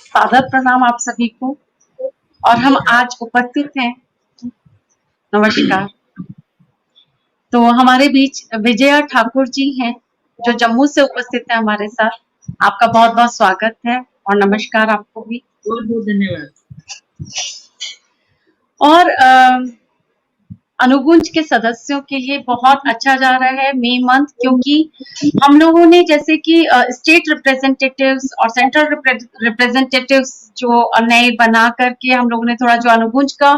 सादर प्रणाम आप सभी को। और हम आज उपस्थित हैं, नमस्कार। तो हमारे बीच विजया ठाकुर जी हैं, जो जम्मू से उपस्थित है हमारे साथ। आपका बहुत बहुत स्वागत है और नमस्कार आपको भी। बहुत बहुत धन्यवाद। और अनुगुंज के सदस्यों के लिए बहुत अच्छा जा रहा है मई मंथ, क्योंकि हम लोगों ने जैसे कि स्टेट रिप्रेजेंटेटिव्स और सेंट्रल रिप्रेजेंटेटिव्स जो नए बना करके हम लोगों ने थोड़ा जो अनुगुंज का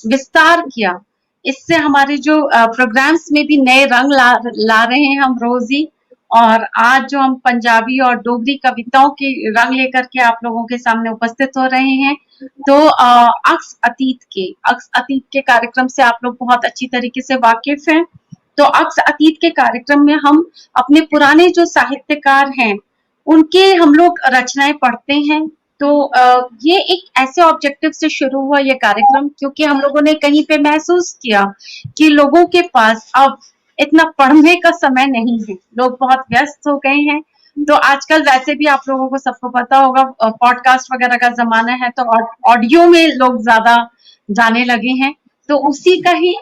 विस्तार किया, इससे हमारे जो प्रोग्राम्स में भी नए रंग ला रहे हैं हम रोज ही। और आज जो हम पंजाबी और डोगरी कविताओं के रंग लेकर के आप लोगों के सामने उपस्थित हो रहे हैं। तो अक्स अतीत के कार्यक्रम से आप लोग बहुत अच्छी तरीके से वाकिफ हैं। तो अक्स अतीत के कार्यक्रम में हम अपने पुराने जो साहित्यकार हैं उनके हम लोग रचनाएं पढ़ते हैं। तो ये एक ऐसे ऑब्जेक्टिव से शुरू हुआ ये कार्यक्रम, क्योंकि हम लोगों ने कहीं पे महसूस किया कि लोगों के पास अब इतना पढ़ने का समय नहीं है, लोग बहुत व्यस्त हो गए हैं। तो आजकल वैसे भी आप लोगों को सबको पता होगा पॉडकास्ट वगैरह का जमाना है, तो ऑडियो में लोग ज्यादा जाने लगे हैं। तो उसी का ही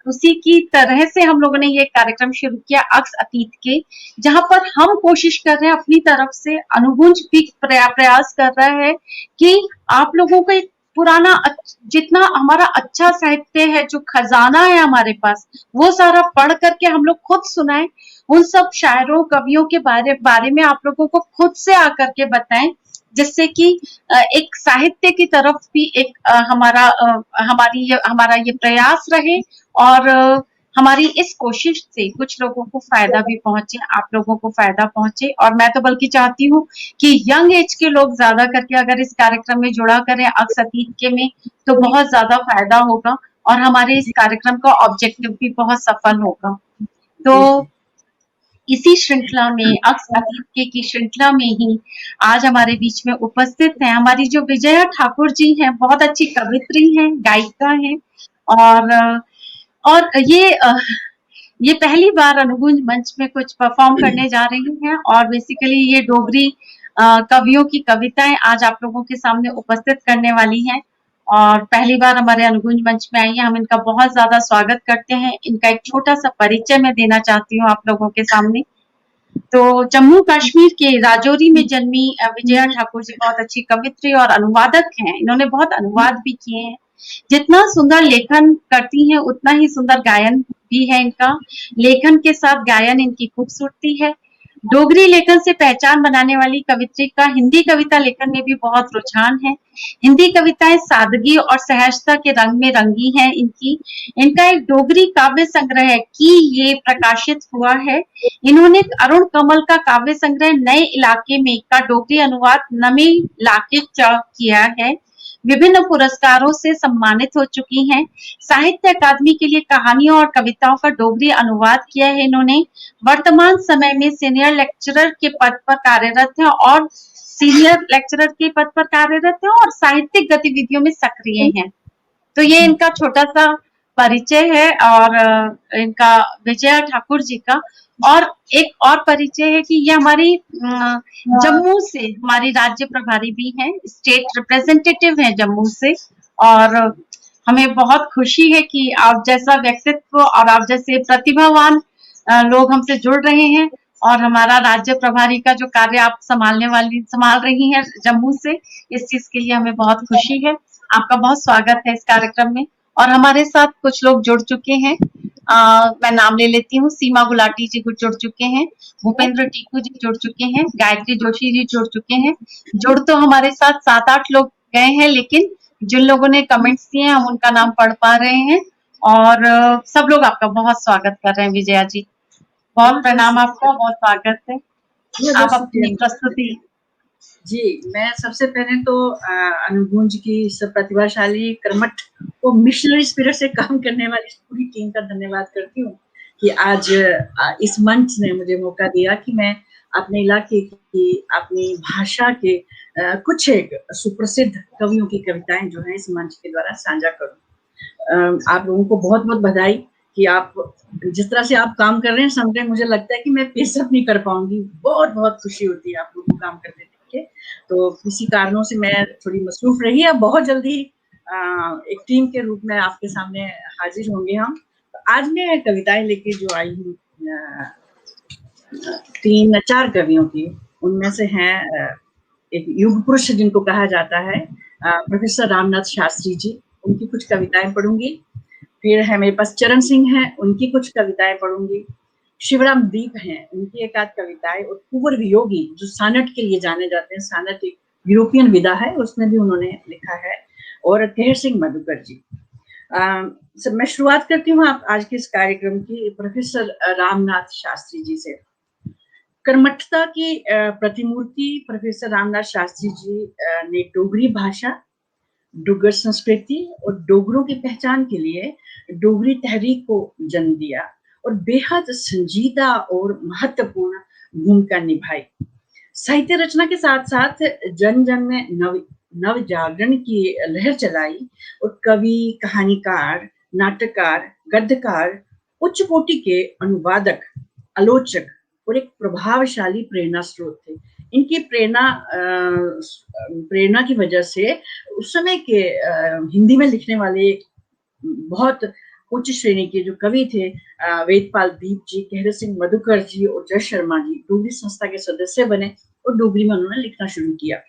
उसी की तरह से हम लोगों ने ये कार्यक्रम शुरू किया अक्स अतीत के, जहां पर हम कोशिश कर रहे हैं अपनी तरफ से, अनुगुंज भी प्रयास कर रहा है कि आप लोगों को एक पुराना जितना हमारा अच्छा साहित्य है, जो खजाना है हमारे पास, वो सारा पढ़ करके हम लोग खुद सुनाएं। उन सब शायरों कवियों के बारे में आप लोगों को खुद से आकर के बताएं, जिससे कि एक साहित्य की तरफ भी एक हमारा ये प्रयास रहे। और हमारी इस कोशिश से कुछ लोगों को फायदा भी पहुंचे, आप लोगों को फायदा पहुंचे। और मैं तो बल्कि चाहती हूँ कि यंग एज के लोग ज्यादा करके अगर इस कार्यक्रम में जुड़ा करें अक्स अतीत के में, तो बहुत ज्यादा फायदा होगा और हमारे इस कार्यक्रम का ऑब्जेक्टिव भी बहुत सफल होगा। तो इसी श्रृंखला में, अक्स अतीत के की श्रृंखला में ही आज हमारे बीच में उपस्थित हैं हमारी जो विजया ठाकुर जी हैं। बहुत अच्छी कवित्री हैं, गायिका हैं। और ये पहली बार अनुगुंज मंच में कुछ परफॉर्म करने जा रही हैं। और बेसिकली ये डोगरी कवियों की कविताएं आज आप लोगों के सामने उपस्थित करने वाली हैं और पहली बार हमारे अनुगुंज मंच में आई है। हम इनका बहुत ज्यादा स्वागत करते हैं। इनका एक छोटा सा परिचय मैं देना चाहती हूँ आप लोगों के सामने। तो जम्मू कश्मीर के राजौरी में जन्मी विजया ठाकुर जी बहुत अच्छी कवित्री और अनुवादक हैं। इन्होंने बहुत अनुवाद भी किए हैं। जितना सुंदर लेखन करती हैं उतना ही सुंदर गायन भी है इनका। लेखन के साथ गायन इनकी खूबसूरती है। डोगरी लेखन से पहचान बनाने वाली कवित्री का हिंदी कविता लेखन में भी बहुत रुझान है। हिंदी कविताएं सादगी और सहजता के रंग में रंगी हैं इनकी। इनका एक डोगरी काव्य संग्रह की ये प्रकाशित हुआ है। इन्होंने अरुण कमल का काव्य संग्रह नए इलाके में का डोगरी अनुवाद नमे इलाके किया है। विभिन्न पुरस्कारों से सम्मानित हो चुकी हैं। साहित्य अकादमी के लिए कहानियों और कविताओं का डोगरी अनुवाद किया है इन्होंने। वर्तमान समय में सीनियर लेक्चरर के पद पर कार्यरत है और साहित्यिक गतिविधियों में सक्रिय हैं। तो ये इनका छोटा सा परिचय है और इनका विजया ठाकुर जी का। और एक और परिचय है कि ये हमारी जम्मू से हमारी राज्य प्रभारी भी हैं, स्टेट रिप्रेजेंटेटिव हैं जम्मू से। और हमें बहुत खुशी है कि आप जैसा व्यक्तित्व और आप जैसे प्रतिभावान लोग हमसे जुड़ रहे हैं। और हमारा राज्य प्रभारी का जो कार्य आप संभाल रही हैं जम्मू से, इस चीज के लिए हमें बहुत खुशी है। आपका बहुत स्वागत है इस कार्यक्रम में। और हमारे साथ कुछ लोग जुड़ चुके हैं। मैं नाम ले लेती हूँ। सीमा गुलाटी जी जुड़ चुके हैं, भूपेंद्र टीकू जी जुड़ चुके हैं, गायत्री जोशी जी जुड़ चुके हैं। जुड़ तो हमारे साथ 7-8 लोग गए हैं, लेकिन जिन लोगों ने कमेंट्स दिए हम उनका नाम पढ़ पा रहे हैं। और सब लोग आपका बहुत स्वागत कर रहे हैं। विजया जी बहुत प्रणाम आपका, बहुत स्वागत है। आप अपनी प्रस्तुति। जी, मैं सबसे पहले तो अनुगुंज की सब प्रतिभाशाली कर्मठ को मिशनरी स्पिरिट से काम करने वाली पूरी टीम का धन्यवाद करती हूँ कि आज इस मंच ने मुझे मौका दिया कि मैं अपने इलाके की, अपनी भाषा के कुछ एक सुप्रसिद्ध कवियों की कविताएं जो हैं इस मंच के द्वारा साझा करूँ। आप लोगों को बहुत बहुत बधाई कि आप जिस तरह से आप काम कर रहे हैं, समझे मुझे लगता है कि मैं पेशअप नहीं कर पाऊंगी। बहुत बहुत खुशी होती है आप लोगों को काम करने में। के। तो किसी कारणों से मैं थोड़ी मसरूफ रही। अब बहुत जल्दी एक टीम के रूप में आपके सामने हाजिर होंगे हम। तो आज मैं कविताएं लेके जो आई हूँ 3-4 कवियों की, उनमें से हैं एक युग पुरुष जिनको कहा जाता है प्रोफेसर रामनाथ शास्त्री जी, उनकी कुछ कविताएं पढ़ूंगी। फिर है मेरे पास चरण सिंह हैं, उनकी कुछ कविताएं पढ़ूंगी। शिवराम दीप हैं, उनकी एक आध कविताएं, और कुंवर वियोगी जो सानट के लिए जाने जाते हैं, सानट एक यूरोपियन विधा है, उसमें भी उन्होंने लिखा है, और केहर सिंह मधुकर जी। मैं शुरुआत करती हूँ आप आज के इस कार्यक्रम की प्रोफेसर रामनाथ शास्त्री जी से। कर्मठता की प्रतिमूर्ति प्रोफेसर रामनाथ शास्त्री जी ने डोगरी भाषा, डुग्गर संस्कृति और डोगरों की पहचान के लिए डोगरी तहरीक को जन्म दिया और बेहद संजीदा और महत्वपूर्ण भूमिका निभाई। साहित्य रचना के साथ साथ जन जन में नव जागरण की लहर चलाई और कवि, कहानीकार, नाटककार, गद्यकार, उच्च कोटि के अनुवादक, आलोचक और एक प्रभावशाली प्रेरणा स्रोत थे। इनकी प्रेरणा की वजह से उस समय के हिंदी में लिखने वाले बहुत उच्च श्रेणी के जो कवि थे, वेदपाल दीप जी, केहर सिंह मधुकर जी और जय शर्मा जी, डोगरी संस्था के सदस्य बने और डोगरी में उन्होंने लिखना शुरू किया।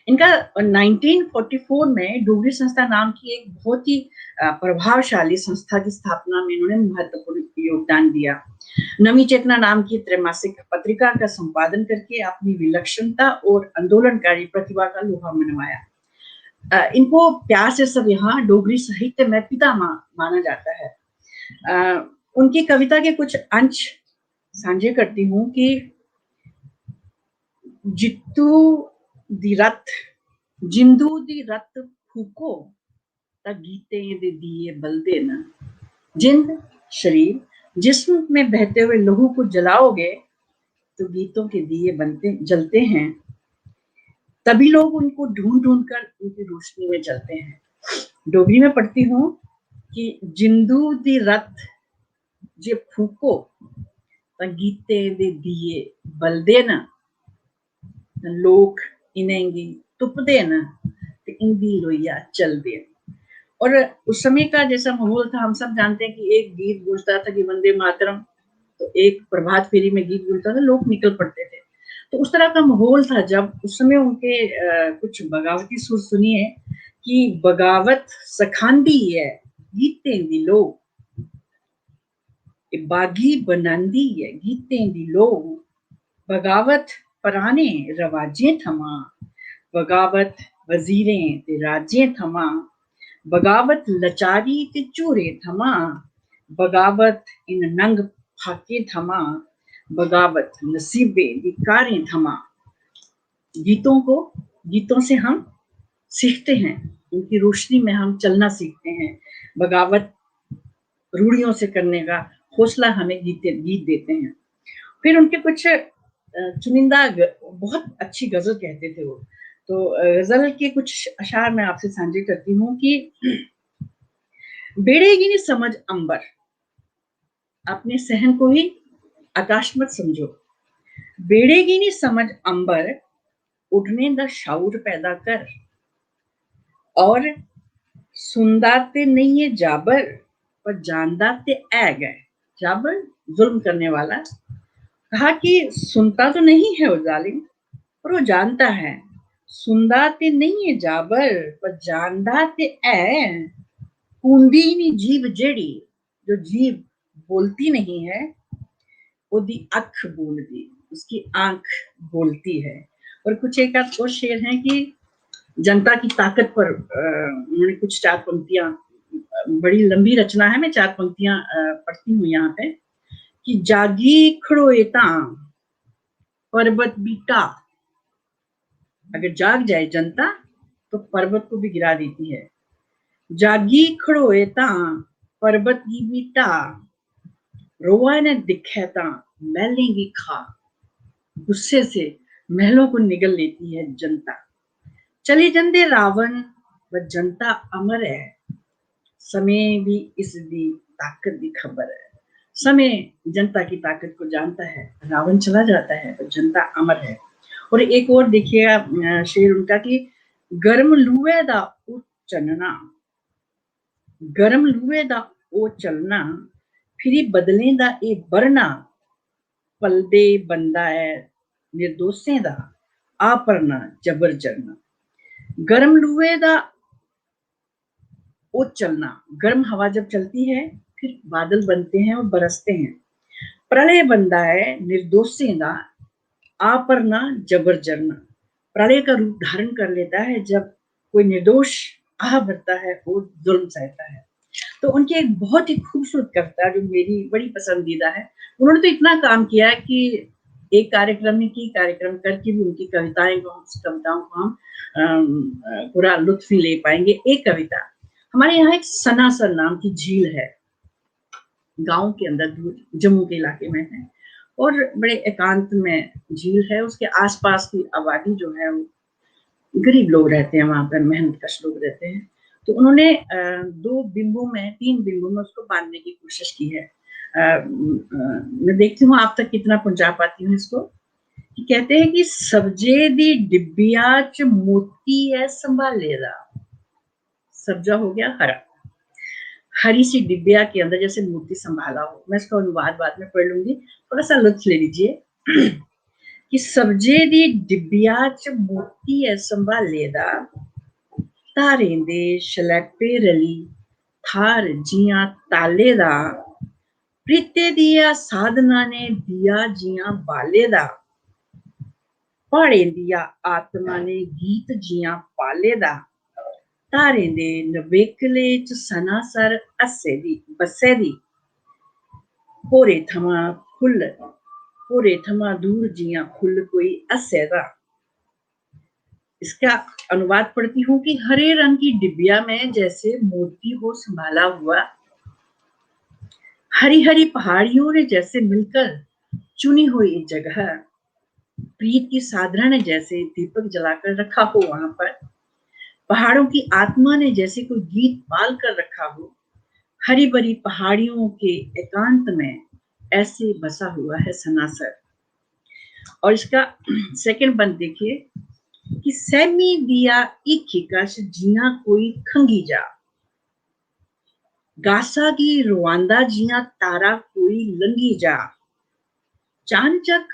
इनका 1944 में डोगरी संस्था नाम की एक बहुत ही प्रभावशाली संस्था की स्थापना में इन्होंने महत्वपूर्ण योगदान दिया। नवी चेतना नाम की त्रैमासिक पत्रिका का संपादन करके अपनी विलक्षणता और आंदोलनकारी प्रतिभा का लोहा मनवाया। इनको प्यार से सब यहाँ डोगरी साहित्य में पिता माना जाता है। उनकी कविता के कुछ अंश साझे करती हूँ कि जिंदू दी रत फूको ता गीते दे दिए बलदे न। जिंद शरीर, जिस्म में बहते हुए लहू को जलाओगे तो गीतों के दिए जलते हैं। तभी लोग उनको ढूंढ ढूंढ कर उनकी रोशनी में चलते हैं। डोगरी में पढ़ती हूँ कि जिंदू दी रत जे फूको ता गीते दे दिए बलदे न। लोग इनेंगी तुपदे न ते इंदी लोइया चल दे। और उस समय का जैसा माहौल था, हम सब जानते हैं कि एक गीत गूंजता था कि वंदे मातरम, तो एक प्रभात फेरी में गीत गूंजता था, लोग निकल पड़ते थे। तो उस तरह का माहौल था जब उस समय उनके कुछ बगावती सुर सुनिए कि बगावत सखांदी है गीते दी लो, बागी बनांदी है गीते दी लो, बगावत पराने रवाजें थमा, बगावत वजीरें ते राजें थमा, बगावत लचारी ते चूरे थमा, बगावत इन नंग फाके थमा, बगावत नसीबे दिकारें थमा। गीतों से हम सीखते हैं, उनकी रोशनी में हम चलना सीखते हैं। बगावत रूढ़ियों से करने का हौसला हमें गीत देते हैं। फिर उनके कुछ चुनिंदा बहुत अच्छी गजल कहते थे वो, तो गजल के कुछ अशार मैं आपसे साझे करती हूँ कि बेड़ेगी नहीं समझ अंबर, अपने सहन को ही आकाश मत समझो। बेड़ेगी नहीं समझ अंबर, उठने दा शाऊर पैदा कर, और सुनदाते नहीं है जाबर पर जानदाते ऐग है। जाबर जुल्म करने वाला, कहा कि सुनता तो नहीं है वो जालिम, पर वो जानता है। सुनदाते नहीं है जाबर पर जानदाते ऐ, कूंदी नी जीव जेड़ी, जो जीव बोलती नहीं है, ओदी अख बोलती, उसकी आंख बोलती है। और कुछ एक आध और शेर हैं कि जनता की ताकत पर उन्होंने कुछ 4 पंक्तियां, बड़ी लंबी रचना है, मैं 4 पंक्तियां पढ़ती हूँ यहाँ पे कि जागी खड़ोए तां पर्वत बीटा, अगर जाग जाए जनता तो पर्वत को भी गिरा देती है। जागी खड़ोए तां पर्वत की बीटा, रोआ ने दिखे तां महलें की खा, गुस्से से महलों को निगल लेती है जनता। चले जंदे रावण व जनता अमर है, समय भी इसकी ताकत की खबर है। समय जनता की ताकत को जानता है, रावण चला जाता है पर जनता अमर है। और एक और देखिएगा शेर उनका कि गर्म लूए दा ओ चलना, गर्म लूए दा ओ चलना, फिरी बदलें दा ए बरना, पलदे बंदा है निर्दोषें दा आ परना जबर जरना। गर्म लूए दा ओ चलना, गर्म हवा जब चलती है फिर बादल बनते हैं और बरसते हैं। प्रलय बंदा है निर्दोषें दा आ परना जबर जरना, प्रलय का रूप धारण कर लेता है जब कोई निर्दोष आह भरता है और जुल्म सहता है। तो उनकी एक बहुत ही खूबसूरत कविता जो मेरी बड़ी पसंदीदा है। उन्होंने तो इतना काम किया है कि एक कार्यक्रम में की कार्यक्रम करके भी उनकी कविताओं को हम पूरा लुत्फ ही ले पाएंगे। एक कविता हमारे यहाँ एक सनासर नाम की झील है, गांव के अंदर दूर जम्मू के इलाके में है और बड़े एकांत में झील है। उसके आसपास की आबादी जो है वो गरीब लोग रहते हैं, वहां पर मेहनतकश लोग रहते हैं। तो उन्होंने 3 बिंबों में उसको बांधने की कोशिश की है। मैं देखती हूँ आप तक कितना पहुंचा पाती हूँ इसको। कि कहते हैं कि सब्जे दी डिब्बिया च मोती है संभालेदा, सब्जा हो गया हरा, हरी सी डिब्बिया के अंदर जैसे मोती संभाला हो। मैं इसका अनुवाद बाद में पढ़ लूंगी, थोड़ा सा लुत्फ ले लीजिए। कि सब्जे दी डिब्बिया च मोती है संभालेदा, धारें दे शलैपे रली थार जियां ताले दा, प्रीते दिया साधना ने दिया जियां बाले दा, पहाड़े दिया आत्मा ने गीत जियां पाले दा, धारें दे नवेकले च सनासर हस्से दी बस्से दी, भोरे थमां दूर जियां फुल कोई हस्से दा। इसका अनुवाद पढ़ती हूँ कि हरे रंग की डिबिया में जैसे मोती हो संभाला हुआ, हरी हरी पहाड़ियों ने जैसे मिलकर चुनी हुई जगह, प्रीत की साधना ने जैसे दीपक जलाकर रखा हो वहां पर, पहाड़ों की आत्मा ने जैसे कोई गीत बाल कर रखा हो, हरी भरी पहाड़ियों के एकांत में ऐसे बसा हुआ है सनासर। और इसका सेकंड बंद देखिए कि सहमी दिया इखिकश जिया कोई खंगी जा, गासा की रवांदा जिया तारा कोई लंगी जा, चांचक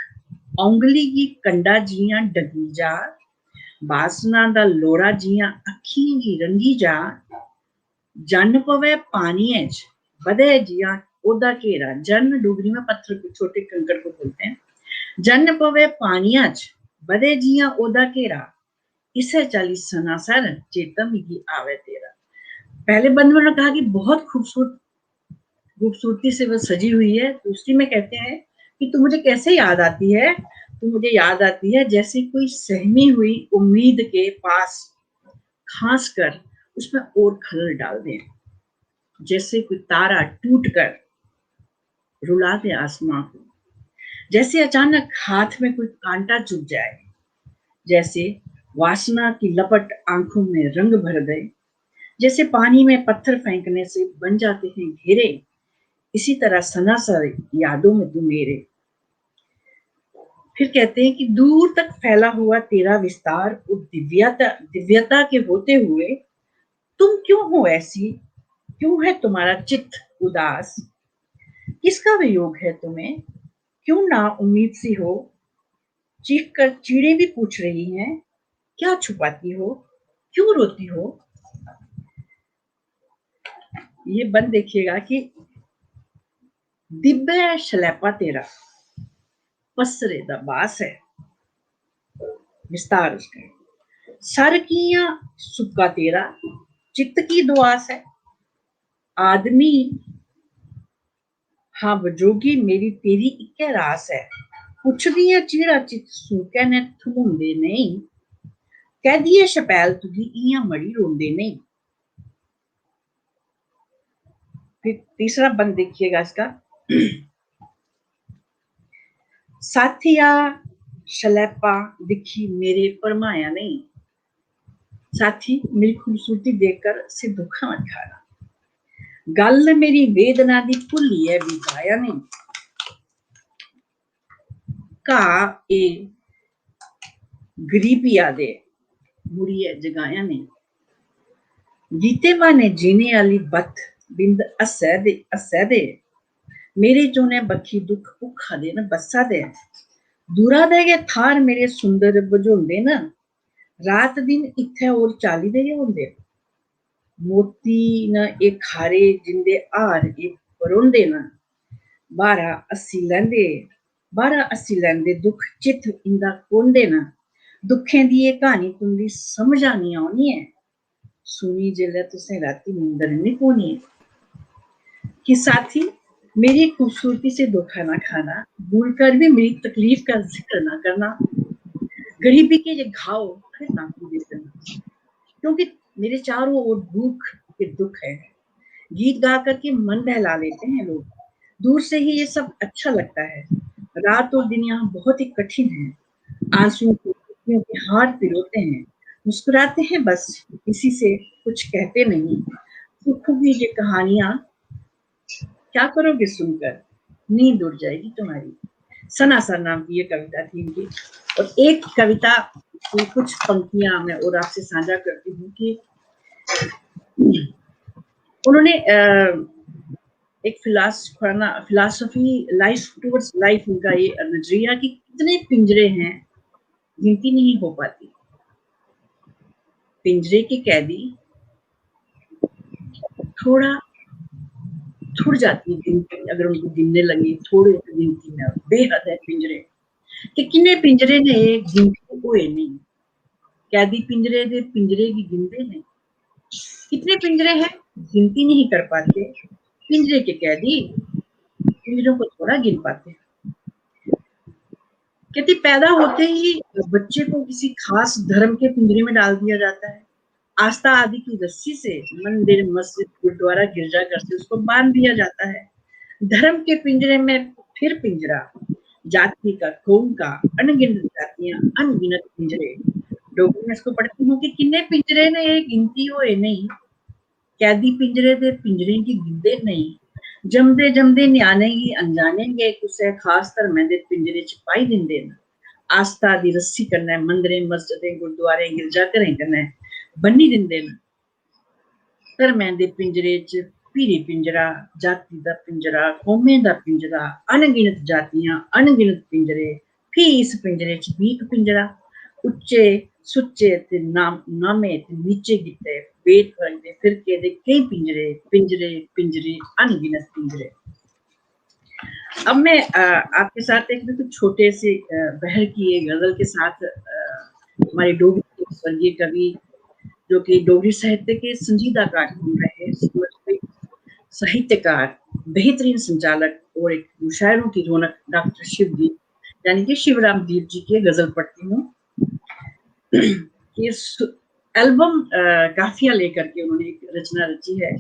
औंगली की कंडा जिया डगी जा, बासना दा लोड़ा जिया अखियां की रंगी जा, जन पवे पानिये च बधे जिया ओदा घेरा। जन डोगरी में पत्थर को, छोटे कंकड़ को बोलते हैं। जन पवे पानिया च बधे जिया ओदा घेरा, इसे चाली सनासर चेता मिगी आवे तेरा। पहले बंद में कहा कि बहुत खूबसूरती से वह सजी हुई है। दूसरी में कहते हैं कि तू मुझे कैसे याद आती है, तू मुझे याद आती है जैसे कोई सहमी हुई उम्मीद के पास खास कर उसमें और खलल डाल दे, जैसे कोई तारा टूट कर रुला दे आसमां को, जैसे अचानक हाथ में कोई कांटा चुभ जाए, जैसे वासना की लपट आंखों में रंग भर दे, जैसे पानी में पत्थर फेंकने से बन जाते हैं घेरे, इसी तरह सनासर यादों में तू मेरे। फिर कहते हैं कि दूर तक फैला हुआ तेरा विस्तार और दिव्यता के होते हुए तुम क्यों हो ऐसी, क्यों है तुम्हारा चित्त उदास, किसका वियोग है तुम्हें, क्यों ना उम्मीद सी हो, चीख कर चीड़े भी पूछ रही हैं, क्या छुपाती हो, क्यों रोती हो। ये बंद देखिएगा कि दिब्बे शलैपा तेरा पसरे दा बास है, विस्तार उसका, सर किया सुक्का तेरा चित्त की दुआस है, आदमी हाँ बजोगी मेरी तेरी इक्के रास है, पुछदियां चीड़ा चित सूके ने थमुंदे नहीं, कह दिए शपैल तुगी इयां मड़ी रोंदे नहीं। फिर तीसरा बंद देखिएगा इसका, साथिया शलैपा दिखी मेरे परमाया नहीं, साथी मेरी खूबसूरती देखकर सिर दुखा मत खाना, गल मेरी वेदना दी भुल्ली है बिताया नहीं, का ए गरीबी यादें मुड़िए जगाया ने जीते माने जीने वाली बत बिंद हस्सै दे मेरे चोने बक्खी दुख भुखा दे न बस्सा दे दूरा दे गै थार मेरे सुंदर बजोंदे न रात दिन इत्थै और चाली दे गै होंदे मोती न एह् खारे जिंदे हार एह् परोंदे न बारा हस्सी लैंदे दुख चित इंदा कोंदे न दुखें दी एह् क्हानी तुंदी समझ आनी औनी ऐ सुनी जेल्लै तुसें राती नींदर नहीं पौनी है कि साथी मेरी खूबसूरती से धोखा ना खाना भूल कर भी मेरी तकलीफ का जिक्र ना करना गरीबी के ये घाव फिर ना पूरे करना क्योंकि मेरे चारों ओर भूख के दुख है गीत गा करके मन बहला लेते हैं लोग दूर से ही ये सब अच्छा लगता है रात और दिन यहाँ बहुत ही कठिन है आंसुओं के हार पिरोते हैं मुस्कुराते हैं बस किसी से कुछ कहते नहीं दुखों की ये कहानियां क्या करोगे सुनकर नींद उड़ जाएगी तुम्हारी सना सर नाम की ये कविता थी इनकी और एक कविता की कुछ पंक्तियां मैं और आपसे साझा करती हूँ कि उन्होंने एक फिलासफी लाइफ टूवर्ड्स लाइफ उनका ये नजरिया कि कितने पिंजरे हैं गिनती नहीं हो पाती पिंजरे के कैदी थोड़ा छुट जाती है अगर उनको गिनने लगी थोड़े गिनती में बेहद है पिंजरे कि किन्ने पिंजरे ने गिनती होए नहीं कैदी पिंजरे दे पिंजरे की गिनते हैं कितने पिंजरे हैं गिनती नहीं कर पाते पिंजरे के कैदी पिंजरों को थोड़ा गिन पाते कहती पैदा होते ही बच्चे को किसी खास धर्म के पिंजरे में डाल दिया जाता है आस्था आदि की रस्सी से मंदिर मस्जिद गुरुद्वारा गिरजाघर से उसको बांध दिया जाता है धर्म के पिंजरे में फिर पिंजरा जाति का कौम का अनगिनत जातियां अनगिनत पिंजरे डोगरी में इसको पढ़ती हूँ कि किन्ने पिंजरे ने एक गिनती होए नहीं कैदी पिंजरे दे पिंजरे की गिनते नहीं जमदे जमदे न्याने गी अनजाने गए कुसै खास धर्में दे पिंजरे च पाई दिंदे न आस्था दी रस्सी कन्नै मंदिरें मस्जिदें गुरुद्वारे गिरजाघरें कन्नै बन्नी दिंदे न धर्में दे पिंजरे च पीरी पिंजरा जाति दा पिंजरा कौमें दा पिंजरा अनगिनत जातियां अनगिनत पिंजरे फ्ही इस पिंजरे च बी इक पिंजरा उच्चे सुच्चे ते नामे ते नीचे गिते बेट फरकदे फिरके दे कई पिंजरे पिंजरे पिंजरे अनगिनत पिंजरे अब मैं आपके साथ एक बिल्कुल छोटे से बहर की एक गजल के साथ हमारे डोगरी स्वर्गीय कवि जो कि डोगरी साहित्य के संजीदा कारकुन रहे साहित्यकार बेहतरीन संचालक और एक मुशायरों की रौनक डॉक्टर शिवदीप यानी कि शिवराम दीप जी की गजल पढ़ती हूँ एल्बम काफिया लेकर के उन्होंने एक रचना रची है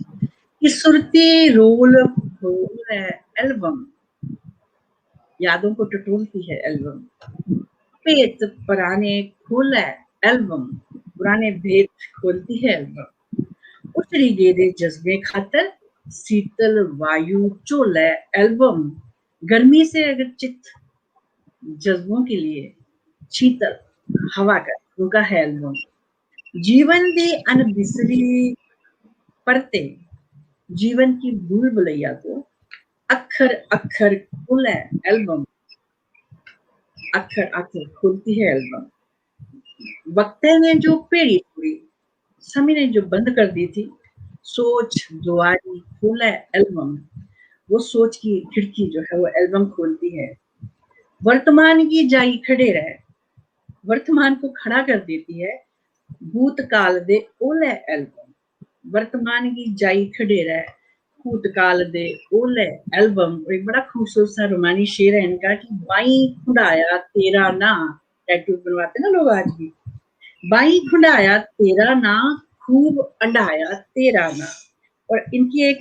कि सुरती रोल खोल है एल्बम यादों को टटोलती है एल्बम पेट पुराने खोल है एल्बम पुराने भेद खोलती है एल्बम उतरी गेदे जज्बे खातर शीतल वायु चोल है एल्बम गर्मी से अगर चित जज्बों के लिए शीतल हवा का उनका है एल्बम जीवन दी अनबिसरी पढ़ते जीवन की भूल भुलैया को अक्षर अक्षर खुल है एल्बम अक्षर अक्षर खुलती है एल्बम वक्त ने जो पेड़ी पूरी समय ने जो बंद कर दी थी सोच दुआरी खोला एल्बम वो सोच की खिड़की जो है वो एल्बम खोलती है वर्तमान की जाई खड़े रहे वर्तमान को खड़ा कर देती है भूतकाल दे ओले एल्बम वर्तमान की जाई खड़े रहे भूतकाल दे ओले एल्बम एक बड़ा खूबसूरत सा रोमानी शेर है इनका कि बाई खुंडाया तेरा ना टैटू बनवाते ना लोग आज भी बाई खुंडाया तेरा ना खूब अंडाया तेरा ना और इनकी एक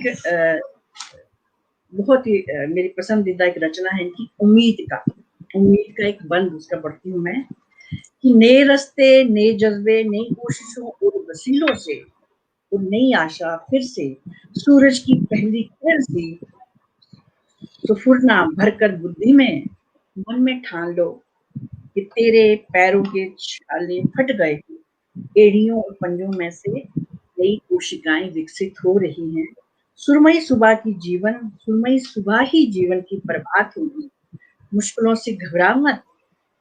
बहुत ही मेरी पसंदीदा एक रचना है इनकी उम्मीद का एक बंद उसका पढ़ती हूँ मैं कि नए रस्ते नए जज्बे नई कोशिशों और वसीलों से और नई आशा फिर से सूरज की पहली किरण से सुफुरना भरकर बुद्धि में मन में ठान लो कि तेरे पैरों के छाले फट गए, एड़ियों और पंजों में से नई कोशिकाएं विकसित हो रही हैं। सुरमई सुबह ही जीवन की प्रभात होगी। मुश्किलों से घबरा मत,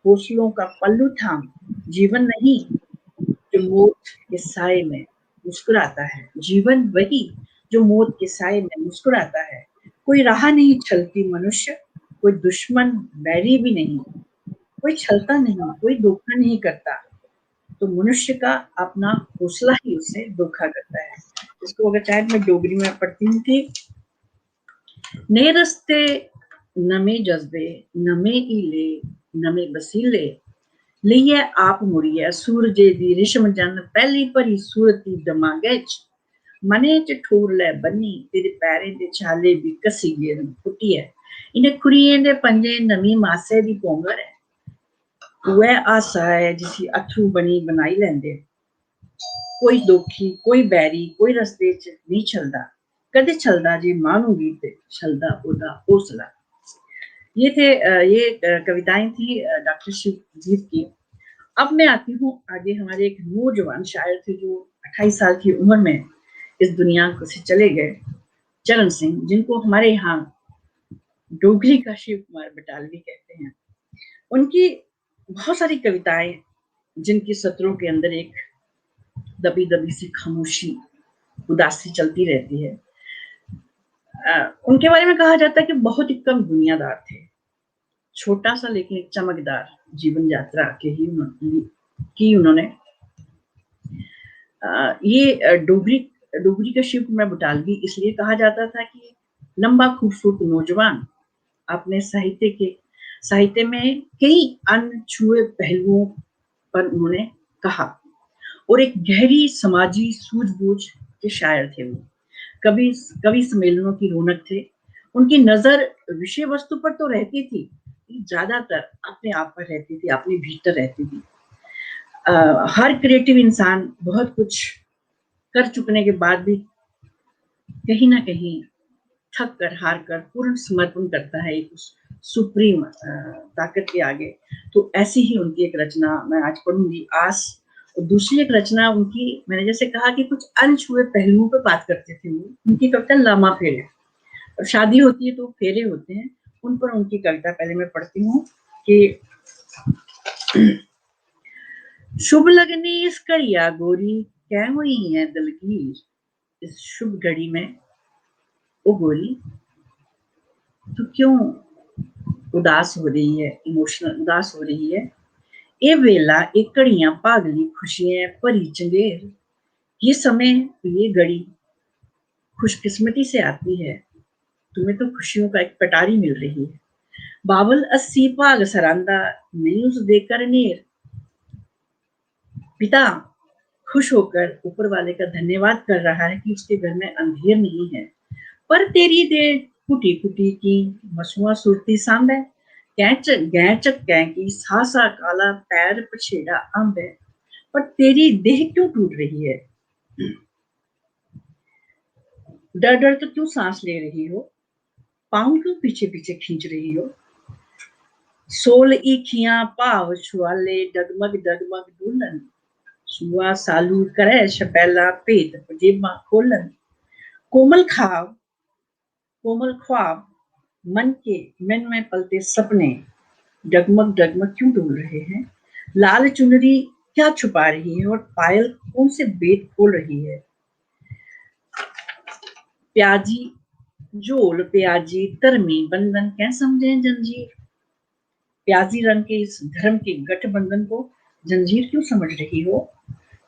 हौसलों का पल्लू थाम, जीवन नहीं जो मौत के साए में मुस्कुराता है, जीवन वही जो मौत के साए में मुस्कुराता है। कोई राह नहीं छलती मनुष्य, कोई दुश्मन बैरी भी नहीं, कोई छलता नहीं, कोई धोखा नहीं करता, तो मनुष्य का अपना हौसला ही उसे धोखा करता है। इसको अगर चाहे मैं डोगरी में पढ़ती हूँ कि ने रस्ते नमे जज्बे, नमे हीले, नमे वसीले, ਲਈਏ ਆਪ ਮੁੜੀਏ ਸੂਰਜੇ ਦੀ ਰਿਸ਼ਮ ਜਨ ਪਹਿਲੀ ਭਰੀ ਸੂਰਤੀ ਦਿਮਾਗੇ ਚ ਮਨੇ ਚ ਠੂਰ ਲੈ ਬੰਨੀ ਤੇਰੇ ਪੈਰੇ ਦੇ ਛਾਲੇ ਵੀ ਕਸੀ ਗਏ ਫੁੱਟੀ ਹੈ ਇਹਨੇ ਖੁਰੀਏ ਦੇ ਪੰਜੇ ਨਵੀਂ ਮਾਸੇ ਦੀ ਪੋਂਗਰ ਹੈ ਵह ਆਸਾ ਹੈ ਜਿਸੀ ਅਥਰੂ ਬਣੀ ਬਣਾਈ ਲੈਂਦੇ ਕੋਈ ਦੋਖੀ ਕੋਈ ਬੈਰੀ ਕੋਈ ਰਸਤੇ ਚ ਨਹੀਂ ਛਲਦਾ कदे छलदा जी मानूंगी ते छलदा ओदा हौसला। ये कविताएं थी डॉक्टर शिवजीत की। अब मैं आती हूँ आगे हमारे एक नौजवान शायर थे जो 28 साल की उम्र में इस दुनिया से चले गए, चरण सिंह, जिनको हमारे यहाँ डोगरी का शिव कुमार बटालवी कहते हैं। उनकी बहुत सारी कविताएं जिनकी सत्रों के अंदर एक दबी दबी सी खामोशी उदासी चलती रहती है। उनके बारे में कहा जाता है कि बहुत ही कम दुनियादार थे, छोटा सा लेकिन एक चमकदार जीवन यात्रा की उन्होंने। ये डोगरी का शिव कुमार बटालवी इसलिए कहा जाता था कि लंबा खूबसूरत नौजवान अपने साहित्य में कई अनछुए पहलुओं पर उन्होंने कहा और एक गहरी समाजी सूझबूझ के शायर थे वो। कवि सम्मेलनों की रौनक थे। उनकी नजर विषय वस्तु पर तो रहती थी, ज्यादातर अपने आप पर रहती थी, अपने भीतर रहती थी। हर क्रिएटिव इंसान बहुत कुछ कर चुकने के बाद भी कहीं ना कहीं थक कर हार कर पूर्ण समर्पण करता है एक उस सुप्रीम ताकत के आगे। तो ऐसी ही उनकी एक रचना मैं आज पढ़ूंगी, आस। और दूसरी एक रचना उनकी, मैंने जैसे कहा कि कुछ अनछुए पहलुओं पर बात करते थे वो, उनकी कविता लामा फेरे। और शादी होती है तो फेरे होते हैं, उन पर उनकी कविता पहले मैं पढ़ती हूँ कि शुभ लगनी इस घड़िया गोरी कै हुई है दलगीर, इस शुभ घड़ी में ओ गोरी तो क्यों उदास हो रही है, इमोशनल उदास हो रही है। ये वेला एक घड़ियां भागली खुशियां भरी चंगेर, ये समय ये घड़ी खुशकिस्मती से आती है, तुम्हें तो खुशियों का एक कटारी मिल रही है। बावल 80 भाग सरांदा नहीं उस देकर नेर, पिता खुश होकर ऊपर वाले का धन्यवाद कर रहा है कि उसके घर में अंधेर नहीं है। पर तेरी देर कुटी कुटी की मसुआ सुरती सांब है, गैचक की सासा काला पैर पछेड़ा अंब है। पर तेरी देह क्यों टूट रही है, डर डर तो क्यों सांस ले रही हो, पाँव क्यों पीछे पीछे खींच रही हो। सोल ईखियां पाव छुआले डगमग डगमग डूलन, सुआ सालू करे छपैला पेट पजेबा खोलन। कोमल ख्वाब मन में पलते सपने डगमग डगमग क्यों डोल रहे हैं। लाल चुनरी क्या छुपा रही है और पायल कौन से बेट खोल रही है। प्याजी जोल प्याजी धर्मी बंधन क्या समझे जंजीर, प्याजी रंग के इस धर्म के गठबंधन को जंजीर क्यों समझ रही हो,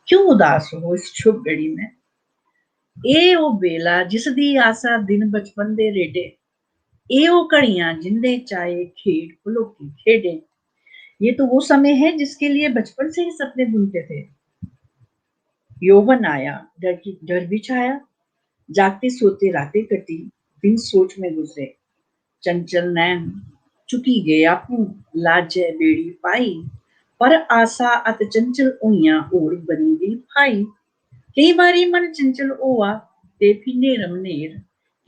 क्यों उदास हो इस शुभ घड़ी में। ए ओ बेला जिस दी आसा दिन बचपन दे रेडे, ए ओ घड़ियां जिंदे चाहे खेड भुलोकी खेडे। ये तो वो समय है जिसके लिए बचपन से ही सपने बुनते थे। यौवन आया डर भी छाया, जागते सोते रातें कटी बिन सोच में गुजरे। चंचल नैन चुकी गए आपू लाजे बेड़ी पाई, पर आसा अत चंचल होइयां और बनी गई भाई। कई बारी मन चंचल होआ ते फिर नेरम नेर,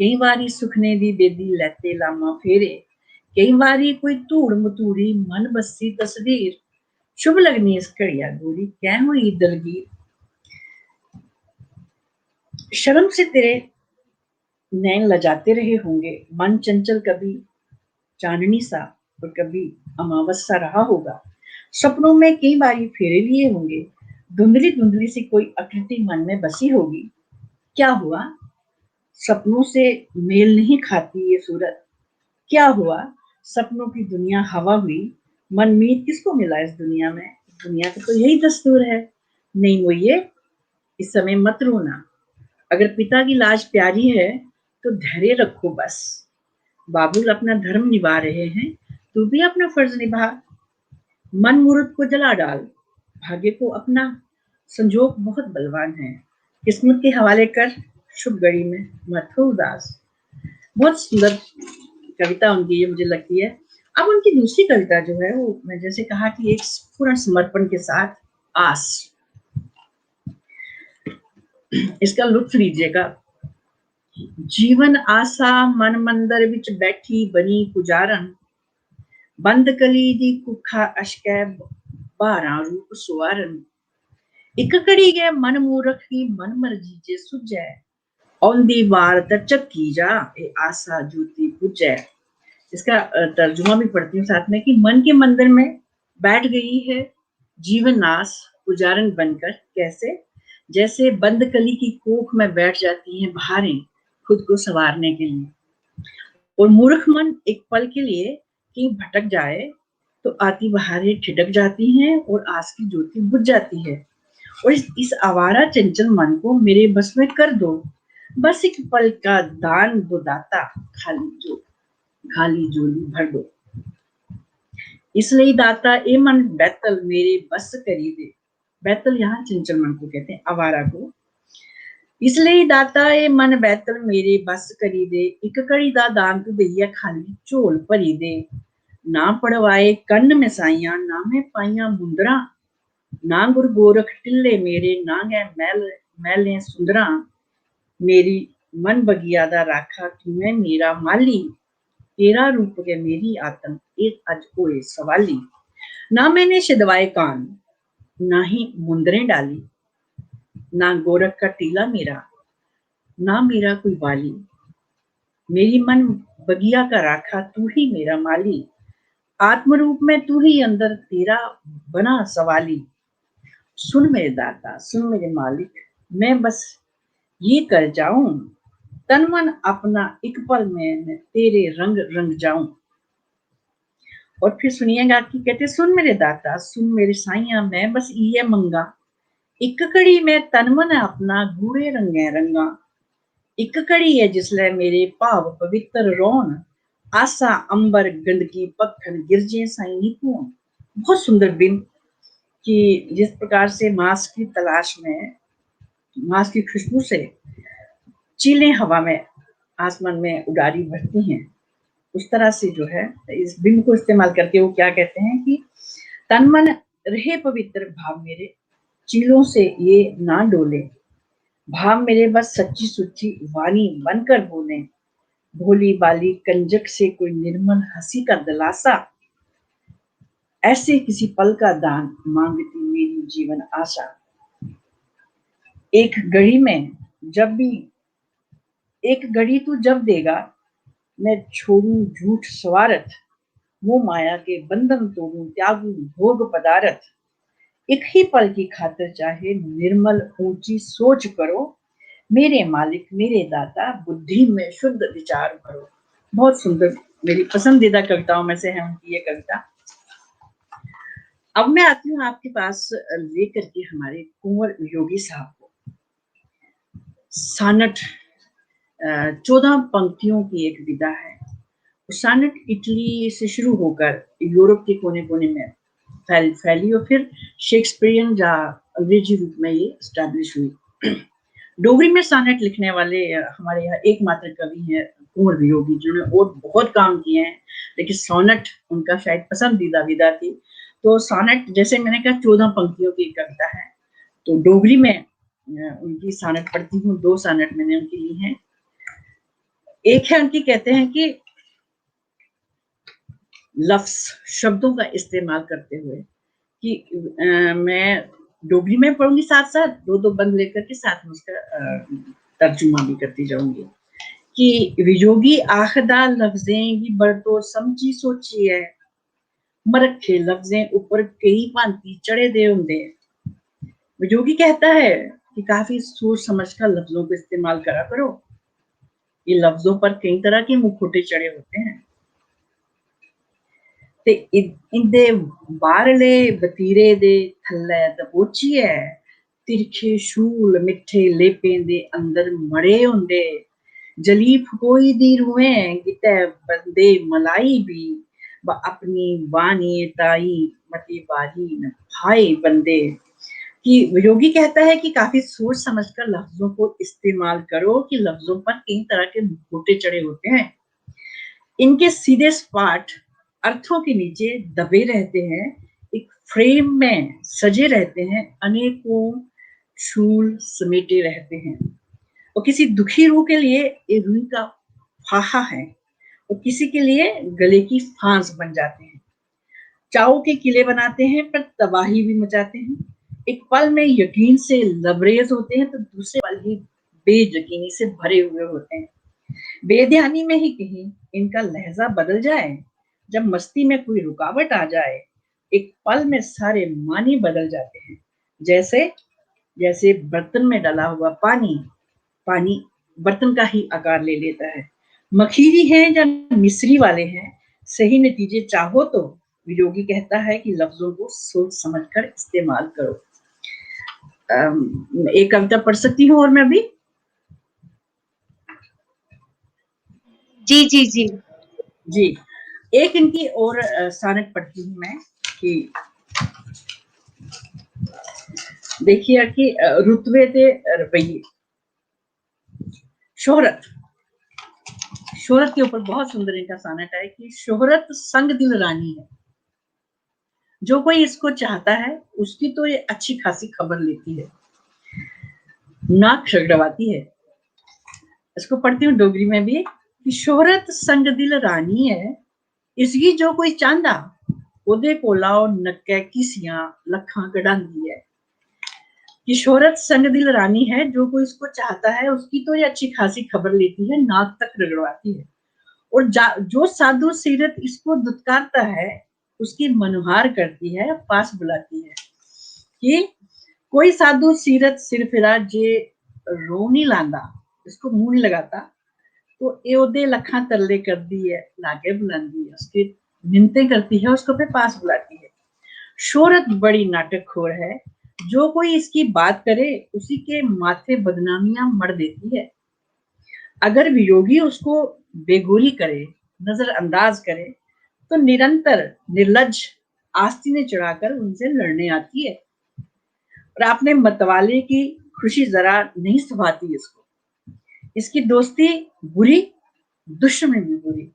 कई बारी सुखने दी बेदी लैते लामा फेरे। कई बारी कोई धूड़ मतूड़ी मन बस्सी तस्वीर, शुभ लगनी इस घड़िया गोरी, क्या हुई दलगीर, शर्म से तेरे नैन लजाते रहे होंगे, मन चंचल कभी चांदनी सा और कभी अमावस सा रहा होगा। सपनों में कई बारी फेरे लिए होंगे, धुंधली धुंधली सी कोई आकृति मन में बसी होगी। क्या हुआ, सपनों से मेल नहीं खाती ये सूरत, क्या हुआ, सपनों की दुनिया हवा हुई, मनमीत किसको मिला इस दुनिया में, दुनिया का तो यही दस्तूर है। नहीं मोइये, इस समय मत रोना, अगर पिता की लाज प्यारी है तो धैर्य रखो बस, बाबुल अपना धर्म निभा रहे हैं, तू भी अपना फर्ज निभा, मन मुरुद को जला डाल, भाग्य को अपना, संजोग बहुत बलवान है, किस्मत के हवाले कर, शुभ घड़ी में मत हो उदास। बहुत सुंदर कविता उनकी ये मुझे लगती है। अब उनकी दूसरी कविता जो है वो मैं जैसे कहा कि एक पूर्ण समर्पण के साथ आस, इसका लुत्फ लीजिएगा। जीवन आसा मन मंदिर विच बैठी बनी पुजारन, बंद कली दी कुखा अशकै 12 रूप सुवारन, इक घड़ी गै मन मूरख की मन मर्जी जे सुझै, औंदी वार तचकी जा ए आसा ज्योति बुझै। इसका तर्जुमा भी पढ़ती हूँ साथ में कि मन के मंदिर में बैठ गई है जीवन नास पुजारन बनकर, कैसे, जैसे बंद कली की कोख में बैठ जाती हैं बहारें खुद को संवारने के लिए, और मूर्ख मन एक पल के लिए कहीं भटक जाए तो आती बहारें ठिठक जाती हैं और आस की ज्योति बुझ जाती है, और इस आवारा चंचल मन को मेरे बस में कर दो, बस एक पल का दान दो दाता, खाली झोली भर दो, इसलिए दाता ए मन बैतल मेरे बस करी दे, बैतल यहाँ चंचल मन को कहते हैं, आवारा को, इसलिए दाता ए मन बैतल मेरे बस करी दे, एक कड़ी दा दान तू दैया खाली झोल भरी दे, ना पड़वाए कन्न में साइया ना मैं पाइया मुंदरा, ना गुरु गोरख टिल्ले मेरे ना गए मैले सुंदरा, मेरी मन बगिया दा राखा तू मैं मेरा माली, तेरा रूप के मेरी आत्म एक अज होए सवाली, ना मैंने शिदवाए कान ना ही मुंदरें डाली, ना गोरख का टीला मेरा ना मेरा कोई वाली, मेरी मन बगिया का राखा तू ही मेरा माली, आत्म रूप में तू ही अंदर तेरा बना सवाली, सुन मेरे दाता सुन मेरे मालिक, मैं बस ये कर जाऊं, तन मन अपना एक पल में तेरे रंग रंग जाऊं। और फिर सुनिएगा कि कहते सुन मेरे दाता सुन मेरे साइया, मैं बस ये मंगा, एक कड़ी में तन मन अपना गूढ़े रंगे रंगा, एक कड़ी है जिसले मेरे भाव पवित्र रोन, आसा अंबर गंदगी पखन गिरजे साई निपुण। बहुत सुंदर दिन कि जिस प्रकार से मांस की तलाश में, मांस की खुशबू से चीलें हवा में आसमान में उडारी भरती हैं, उस तरह से जो है इस बिंब को इस्तेमाल करके वो क्या कहते हैं कि तन मन रहे पवित्र भाव मेरे, चीलों से ये ना डोले, भाव मेरे बस सच्ची सुच्ची वाणी बनकर बोले, भोली बाली कंजक से कोई निर्मल हंसी का दिलासा, ऐसे किसी पल का दान मांगती मेरी जीवन आशा, एक घड़ी में जब भी एक घड़ी तू जब देगा, मैं छोड़ू झूठ स्वार्थ, मोह माया के बंधन तोड़ू त्यागू भोग पदार्थ, एक ही पल की खातिर चाहे निर्मल ऊंची सोच करो, मेरे मालिक मेरे दाता बुद्धि में शुद्ध विचार करो। बहुत सुंदर, मेरी पसंदीदा कविताओं में से है उनकी ये कविता। अब मैं आती हूँ आपके पास लेकर के हमारे कुंवर योगी साहब को, सानट 14 पंक्तियों की एक विधा है। सानट इटली से शुरू होकर यूरोप के कोने कोने में फैली और फिर शेक्सपियरियन या अंग्रेजी रूप में ये स्टैब्लिश हुई। डोगरी में सानट लिखने वाले हमारे यहाँ एकमात्र कवि हैं कुंवर योगी, जिन्होंने और बहुत काम किए हैं, लेकिन सोनेट उनका शायद पसंदीदा विधा थी। तो सोनेट जैसे मैंने कहा 14 पंक्तियों की कविता है, तो डोगरी में उनकी सानट पढ़ती हूँ। 2 सानट मैंने उनकी ली हैं। एक है उनकी, कहते हैं कि लफ्ज शब्दों का इस्तेमाल करते हुए कि मैं डोगरी में पढ़ूंगी साथ साथ, दो बंद लेकर के साथ में उसका तर्जुमा भी करती जाऊंगी कि विजोगी आखदा लफ्जें गी बरतो समझी सोची है, मरखे लफ्जें ऊपर कई भांति चढ़े दे होंगे। विजोगी कहता है कि काफी सोच समझ कर लफ्जों को इस्तेमाल करा करो, ये लफ्जों पर कई तरह के मुखौटे चढ़े होते हैं। ते इंदे बारले बतीरे दे थल्ले दबोची है, तिरछे शूल मिठे लेपें दे अंदर मड़े होंदे, जली फकोई दी रूहें गिते बंदे मलाई भी अपनी वाणी ताई मती बारी न भाई बंदे। कि योगी कहता है कि काफी सोच समझकर लफ्जों को इस्तेमाल करो कि लफ्जों पर कई तरह के मुखौटे चढ़े होते हैं, इनके सीधे स्पाट अर्थों के नीचे दबे रहते हैं, एक फ्रेम में सजे रहते हैं, अनेकों शूल समेटे रहते हैं। और किसी दुखी रूह के लिए ये रूह का फाहा है और किसी के लिए गले की फांस बन जाते हैं। चाव के किले बनाते हैं पर तबाही भी मचाते हैं। एक पल में यकीन से लबरेज होते हैं तो दूसरे पल ही बेयकीनी से भरे हुए होते हैं। बेध्यानी में ही कहीं इनका लहजा बदल जाए, जब मस्ती में कोई रुकावट आ जाए, एक पल में सारे मानी बदल जाते हैं। जैसे जैसे बर्तन में डाला हुआ पानी बर्तन का ही आकार ले लेता है। मखीरी हैं या मिस्री वाले हैं, सही नतीजे चाहो तो वियोगी कहता है कि लफ्जों को सोच समझकर इस्तेमाल करो। एक कविता पढ़ सकती हूँ और मैं अभी? जी जी जी जी, एक इनकी और सानक पढ़ती हूँ मैं कि देखिए कि रुतबे ते रवैये। शोहरत के ऊपर बहुत सुंदर इनका सानट है कि शोहरत संग दिल रानी है, जो कोई इसको चाहता है उसकी तो ये अच्छी खासी खबर लेती है, नाक शगड़वाती है। इसको पढ़ती हूँ डोगरी में भी कि शोहरत संग दिल रानी है, इसकी जो कोई चांदा ओदे कोलाओ नक्के किसियां लखां कढ़ांदी है। कि शोहरत संग दिल रानी है, जो कोई इसको चाहता है उसकी तो ये अच्छी खासी खबर लेती है, नाक तक रगड़वाती है। और जो साधु सीरत इसको दुत्कारता है उसकी मनुहार करती है, पास बुलाती है। कि कोई साधु सीरत सिर फिरा जे रो नहीं लांदा, इसको मुंह नहीं लगाता, तो ए ओदे लखा तरले कर दी है, लागे बुलांदी है, उसकी मिन्नतें करती है, उसको फिर पास बुलाती है। शोहरत बड़ी नाटकखोर है, जो कोई इसकी बात करे उसी के माथे बदनामियां मढ़ देती है। अगर वियोगी उसको बेगोरी करे, नजरअंदाज करे, तो निरंतर निर्लज आस्तीनें चढ़ाकर उनसे लड़ने आती है। और आपने मतवाले की खुशी जरा नहीं सुभाती इसको, इसकी दोस्ती बुरी, दुश्मनी भी बुरी,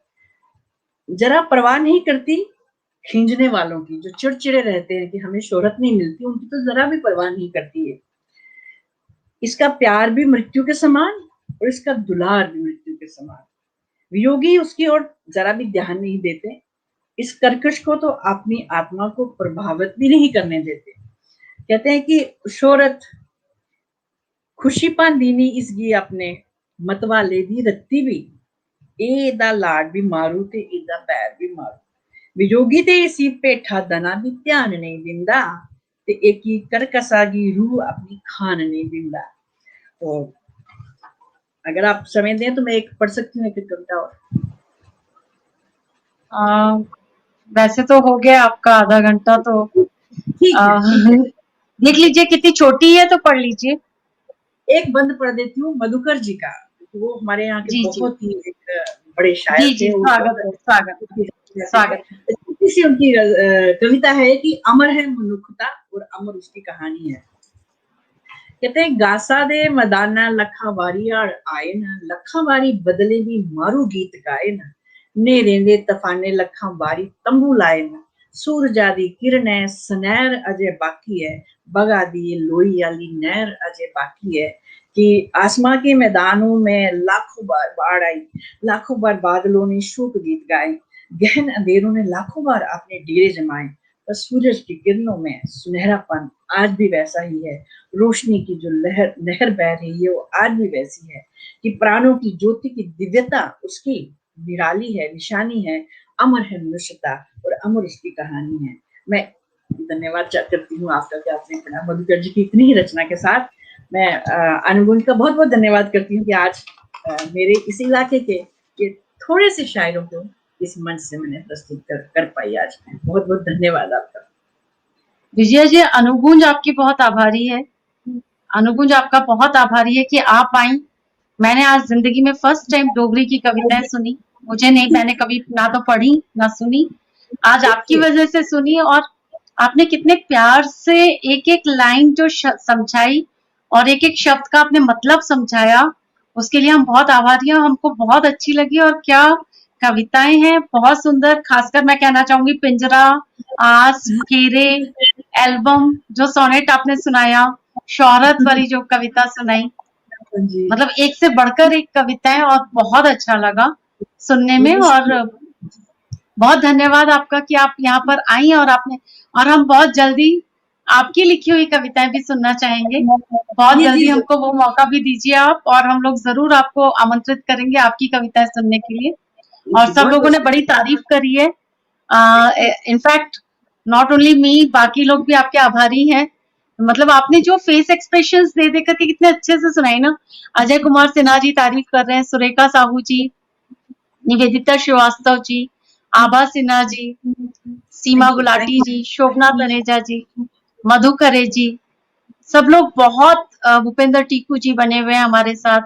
जरा परवाह नहीं करती खींचने वालों की, जो चिड़चिड़े रहते हैं कि हमें शोहरत नहीं मिलती, उनकी तो जरा भी परवाह नहीं करती है। इसका प्यार भी मृत्यु के समान और इसका दुलार भी मृत्यु के समान। वियोगी उसकी ओर जरा भी ध्यान नहीं देते, इस कर्कश को तो अपनी आत्मा को प्रभावित भी नहीं करने देते। कहते हैं कि शोहरत खुशी पांदी नहीं इसकी अपने मतवाले दी रत्ती भी, एदा लाड भी मारू ते एदा पैर भी मारू। वियोगी ते इसी पेठा दना भी ध्यान नहीं दिंदा, ते एक ही करकसागी रूह अपनी खान नहीं दिंदा। तो अगर आप समय दें तो मैं एक पढ़ सकती हूँ, एक कविता और। वैसे तो हो गया आपका आधा घंटा, तो ठीक है। देख लीजिए कितनी छोटी है तो पढ़ लीजिए। एक बंद पढ़ देती हूँ मधुकर जी का, वो हमारे यहाँ के जी जी बहुत ही एक बड़े शायर जी जी, थे। स्वागत है, स्वागत है, स्वागत है। छोटी सी उनकी कविता है कि अमर है मनुष्यता और अमर उसकी कहानी है। कहते हैं गासा दे मदाना लखा वारी आए न, लखा वारी बदले भी मारू गीत गाए न, नेरे दे तफाने लखा वारी तंबू लाए न, सूरजा दी किरणें सनैर अजे बाकी है, बगा दी लोई वाली नहर अजे बाकी है। कि आसमां के मैदानों में लाखों बार बाढ़ आई, लाखों बार बादलों ने शोक गीत गाए, गहन अंधेरों ने लाखों बार अपने डेरे जमाए, और सूरज की किरणों में सुनहरापन आज भी वैसा ही है। रोशनी की जो नहर बह रही है वो आज भी वैसी है कि प्राणों की ज्योति की दिव्यता उसकी निराली है, निशानी है, अमर है मनुष्यता और अमर उसकी कहानी है। मैं धन्यवाद करती हूँ आपका कि आपने प्रणब मधुकर जी की इतनी ही रचना के साथ मैं अनुगुंज का बहुत बहुत धन्यवाद करती हूँ कि आज मेरे इस इलाके के ये थोड़े से शायरों को इस मंच से मैंने प्रस्तुत कर पाई आज। बहुत बहुत धन्यवाद आपका। विजया जी, अनुगुंज आपकी बहुत आभारी है। अनुगुंज आपका बहुत आभारी है कि आप आई। मैंने आज जिंदगी में फर्स्ट टाइम डोगरी की कविताएं सुनी। मुझे नहीं, मैंने कभी ना तो पढ़ी ना सुनी। आज आपकी वजह से सुनी और आपने कितने प्यार से एक एक लाइन जो समझाई और एक एक शब्द का आपने मतलब समझाया, उसके लिए हम बहुत आभारी हैं। हमको बहुत अच्छी लगी और क्या कविताएं हैं, बहुत सुंदर। खासकर मैं कहना चाहूंगी पिंजरा, आस, फेरे, एल्बम, जो सोनेट आपने सुनाया, शौहरत वाली जो कविता सुनाई, मतलब एक से बढ़कर एक कविताएं और बहुत अच्छा लगा सुनने में। और बहुत धन्यवाद आपका कि आप यहाँ पर आई और हम बहुत जल्दी आपकी लिखी हुई कविताएं भी सुनना चाहेंगे। बहुत जल्दी हमको वो मौका भी दीजिए आप, और हम लोग जरूर आपको आमंत्रित करेंगे आपकी कविताएं सुनने के लिए। और सब लोगों ने बड़ी तारीफ करी है। इनफैक्ट नॉट ओनली मी, बाकी लोग भी आपके आभारी हैं। मतलब आपने जो फेस एक्सप्रेशंस दे दे करके कितने अच्छे से सुनाई ना। अजय कुमार सिन्हा जी तारीफ कर रहे हैं, सुरेखा साहू जी, निवेदिता श्रीवास्तव जी, आभा सिन्हा जी, सीमा गुलाटी जी, शोभना तनेजा जी, मधु खरे जी, सब लोग बहुत, भूपेंद्र टीकू जी बने हुए हैं हमारे साथ।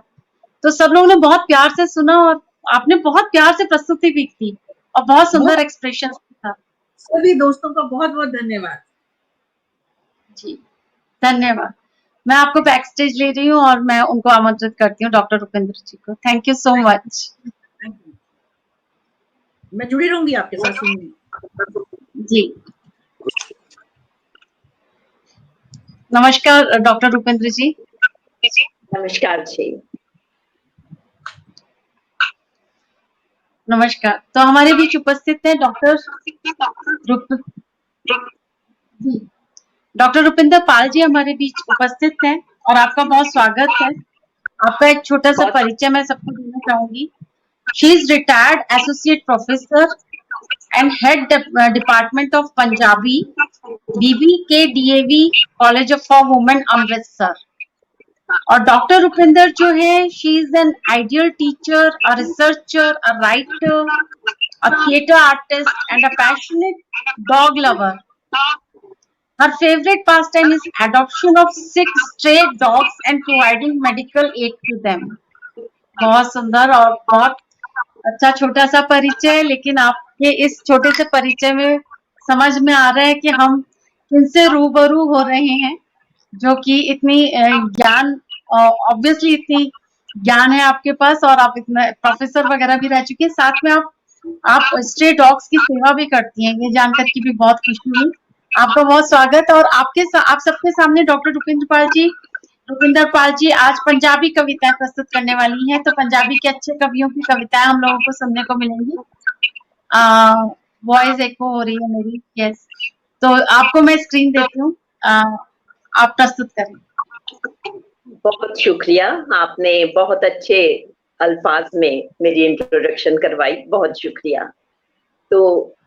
तो सब लोगों ने बहुत प्यार से सुना और आपने बहुत प्यार से प्रस्तुति भी की और बहुत सुंदर एक्सप्रेशन था। सभी दोस्तों का बहुत बहुत धन्यवाद जी। धन्यवाद। मैं आपको बैक स्टेज ले रही हूँ और मैं उनको आमंत्रित करती हूँ, डॉक्टर रुपेंद्र जी को। Thank you so much. मैं जुड़ी रहूंगी आपके साथ सुनूंगी। जी, नमस्कार डॉक्टर रुपेंद्र जी। नमस्कार जी। नमस्कार। तो हमारे बीच उपस्थित हैं डॉक्टर रुपिंदर पाल जी हमारे बीच उपस्थित हैं और आपका बहुत स्वागत है। आपका एक छोटा सा परिचय मैं सबको देना चाहूंगी। She is retired associate professor and head department of Punjabi, BBKDAV college for women, Amritsar. और डॉक्टर रुपिंदर जो है, she is an ideal teacher, a researcher, a writer, a theatre artist and a passionate dog lover. Her favorite pastime is adoption of 6 stray dogs and providing medical aid to them. बहुत सुंदर और बहुत अच्छा छोटा सा परिचय, लेकिन आपके इस छोटे से परिचय में समझ में आ रहा है कि हम किनसे रूबरू हो रहे हैं, जो कि इतनी ज्ञान, ऑब्वियसली इतनी ज्ञान है आपके पास और आप इतना प्रोफेसर वगैरह भी रह चुके हैं। साथ में आप स्ट्रे डॉग्स की सेवा भी करती हैं, ये जानकर की भी बहुत खुशी हुई। आपका बहुत स्वागत। और आप सबके सामने डॉक्टर रुपिंदर पाल जी आज पंजाबी कविताएं प्रस्तुत करने वाली हैं। तो पंजाबी के अच्छे कवियों की कविताएं हम लोगों को सुनने को मिलेंगी। वॉइस एको हो रही है मेरी, यस। तो आपको मैं स्क्रीन देती हूँ, आप प्रस्तुत करें। बहुत शुक्रिया, आपने बहुत अच्छे अल्फाज में मेरी इंट्रोडक्शन करवाई, बहुत शुक्रिया। तो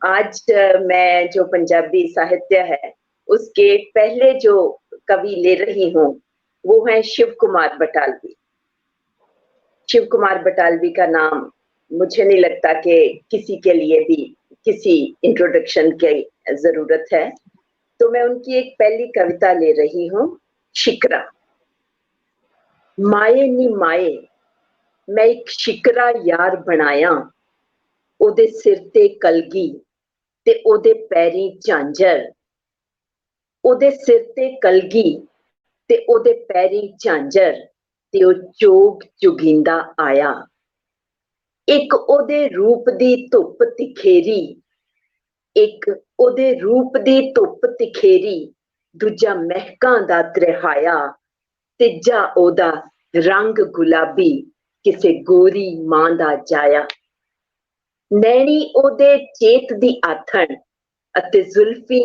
आज मैं जो पंजाबी साहित्य है उसके पहले जो कवि ले रही हूँ वो है शिव कुमार बटालवी। शिव कुमार बटालवी का नाम मुझे नहीं लगता कि किसी के लिए भी किसी इंट्रोडक्शन की जरूरत है। तो मैं उनकी एक पहली कविता ले रही हूँ, शिकरा। माए नी माए, मैं एक शिकरा यार बनाया, ओदे सिर ते कलगी ते ओदे पैरी झांझर, ओदे सिर ते कलगी ते ओदे पैरी झांझर, ते ओ चोग चुगिंदा आया। एक ओदे रूप दी धुप तिखेरी, एक ओदे रूप दी धुप तिखेरी, दूजा महकां दा त्रिहाया, तीजा ओदा रंग गुलाबी, किसे गोरी मां दा जाया। नैनी ओदे चेत दी आथण अते जुल्फी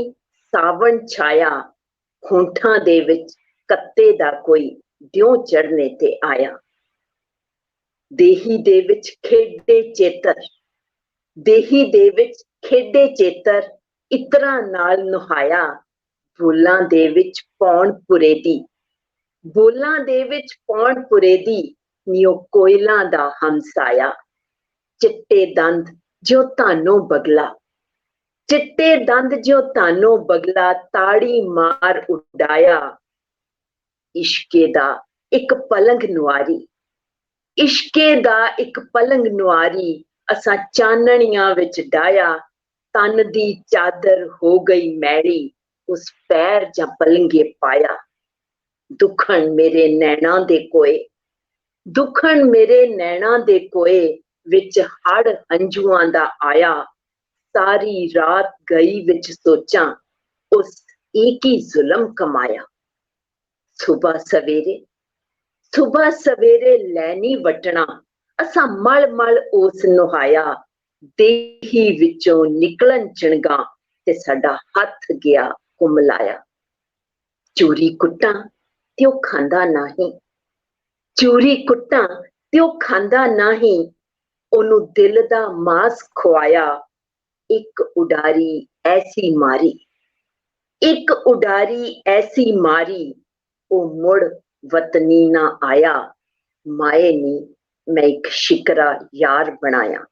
ਸਾਵਣ ਛਾਇਆ ਹੋਂਠਾਂ ਦੇ ਵਿੱਚ ਕੱਤੇ ਦਾ ਕੋਈ ਦਿਉ ਚੜ੍ਹਨੇ ਤੇ ਆਇਆ। ਦੇਹੀ ਦੇ ਵਿੱਚ ਖੇਡੇ ਚੇਤਰ, ਦੇਹੀ ਦੇ ਵਿੱਚ ਖੇਡੇ ਚੇਤਰ ਇਤਰਾਂ ਨਾਲ ਨੁਹਾਇਆ। ਬੋਲਾਂ ਦੇ ਵਿੱਚ ਪੌਣ ਪੁਰੇ ਦੀ, ਬੋਲਾਂ ਦੇ ਵਿੱਚ ਪੌਣ ਪੁਰੇ ਦੀ ਨਿਉ ਕੋਇਲਾਂ ਦਾ ਹਮਸਾਇਆ। ਚਿੱਟੇ ਦੰਦ ਜਿਉ ਧਾਨੋਂ ਬਗਲਾ, ਚਿੱਟੇ ਦੰਦ ਜਿਉ ਧਾਨੋਂ ਬਗਲਾ ਤਾੜੀ ਮਾਰ ਉਡਾਇਆ। ਇਸ਼ਕੇ ਦਾ ਇੱਕ ਪਲੰਗ ਨੁਆਰੀ, ਇਸ਼ਕੇ ਦਾ ਇੱਕ ਪਲੰਗ ਨੁਆਰੀ ਅਸਾਂ ਚਾਨਣੀਆਂ ਵਿੱਚ ਡਾਇਆ। ਤਨ ਦੀ ਚਾਦਰ ਹੋ ਗਈ ਮੈਲੀ ਉਸ ਪੈਰ ਜਾਂ ਪਲੰਗੇ ਪਾਇਆ। ਦੁਖਣ ਮੇਰੇ ਨੈਣਾਂ ਦੇ ਕੋਏ, ਦੁਖਣ ਮੇਰੇ ਨੈਣਾਂ ਦੇ ਕੋਏ ਵਿੱਚ ਹੜ ਹੰਝੂਆਂ ਦਾ ਆਇਆ। ਸਾਰੀ ਰਾਤ ਗਈ ਵਿੱਚ ਸੋਚਾਂ ਉਸ ਇੱਕ ਹੀ ਜ਼ੁਲਮ ਕਮਾਇਆ। ਸੁਬਹ ਸਵੇਰੇ, ਸੁਬਹ ਸਵੇਰੇ ਲੈਣੀ ਵਟਣਾ ਅਸਾਂ ਮਲ ਮਲ ਉਸ ਨੁਹਾਇਆ। ਦੇਹੀ ਵਿੱਚੋਂ ਨਿਕਲਣ ਚਿਣਗਾ ਤੇ ਸਾਡਾ ਹੱਥ ਗਿਆ ਕੁਮਲਾਇਆ। ਚੂਰੀ ਕੁੱਟਾਂ ਤੇ ਉਹ ਖਾਂਦਾ ਨਹੀਂ, ਚੂਰੀ ਕੁੱਟਾਂ ਤੇ ਉਹ ਖਾਂਦਾ ਨਹੀਂ। ਉਹਨੂੰ ਦਿਲ ਦਾ ਮਾਸ ਖਵਾਇਆ। ਇੱਕ ਉਡਾਰੀ ਐਸੀ ਮਾਰੀ, ਇੱਕ ਉਡਾਰੀ ਐਸੀ ਮਾਰੀ ਉਹ ਮੁੜ ਵਤਨੀ ਨਾ ਆਇਆ। ਮਾਏ ਨੀ ਮੈਂ ਇੱਕ ਸ਼ਿਕਰਾ ਯਾਰ ਬਣਾਇਆ।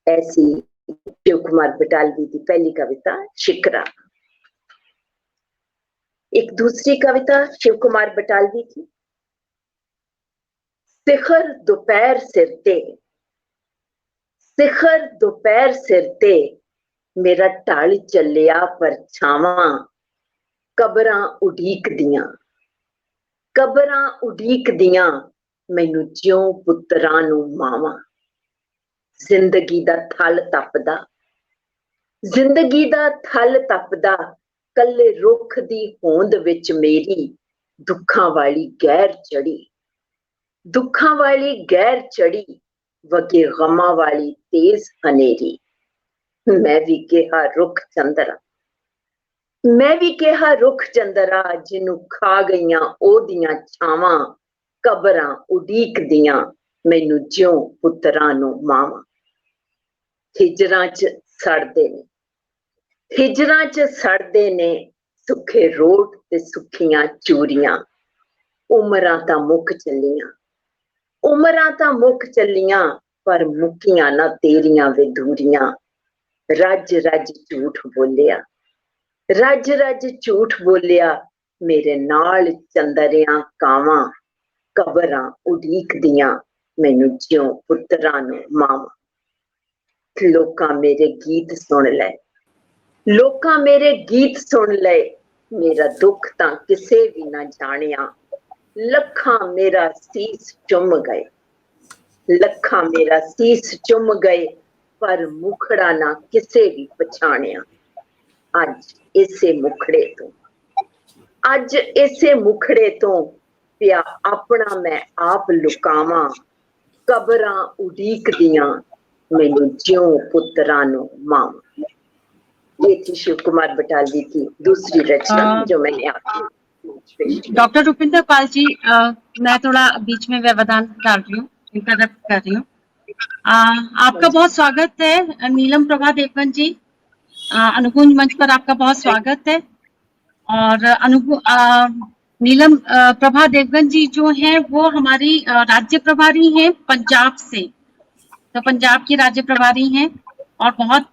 ऐसी शिव कुमार बटालवी की पहली कविता शिकरा। एक दूसरी कविता शिव कुमार बटालवी की, सिखर दोपहर सिरते, सिखर दोपहर सिरते मेरा ढल चलिया परछावां। कबरां उडीक दियां, कबरां उडीक दियां मैनू ज्यों पुत्रां नू मावां। जिंदगी दा थल तपदा, जिंदगी दा थल तपदा कल्ले रुख दी होंद विच मेरी दुखां वाली गैर चढ़ी, दुखां वाली गैर चढ़ी वगे गमां वाली तेज हनेरी। मैं भी कहा रुख चंदरा, मैं भी कहा रुख चंदरा जिन्नू खा गईयां ओदियां छावां। कबरां उडीक दियां मैनू ज्यों पुत्रां नू मावां। हिजरां च सड़दे ने, हिजरां च सड़दे ने सुखे रोट ते सुखियां चूरियां। उमरां तां मुक चलियां, उमरां तां मुक चलियां पर मुकियां ना तेरियां विधूरियां। रज रज झूठ बोलिया, रज रज झूठ बोलिया मेरे नाल चंदरियां कावां। कबरां उडीक दियां मैनू ज्यों पुत्रां नू मावां। लोकां मेरे गीत सुन ले, लोकां मेरे गीत सुन ले मेरा दुख तां किसे भी ना जानिया। लखां मेरा सीस चुम गए, लखां मेरा सीस चुम गए पर मुखड़ा ना किसे भी पछाणिया। अज इसे मुखड़े तो, अज इसे मुखड़े तो पिया अपना मैं आप लुकावां। कबरां उडीक दियां मैनू ज्यों पुत्रां नू मावां। ये थी शिव कुमार बटालवी की दूसरी रचना जो मैंने आपकी। डॉक्टर रुपिंदर पाल जी, मैं थोड़ा बीच में व्यवधान डाल रही हूँ, इंटरप्ट कर रही हूँ। आपका बहुत स्वागत है नीलम प्रभा देवगन जी, अनुकुंज मंच पर आपका बहुत स्वागत है। और नीलम प्रभा देवगन जी जो हैं वो हमारी राज्य प्रभारी हैं पंजाब से, तो पंजाब की राज्य प्रभारी हैं। और बहुत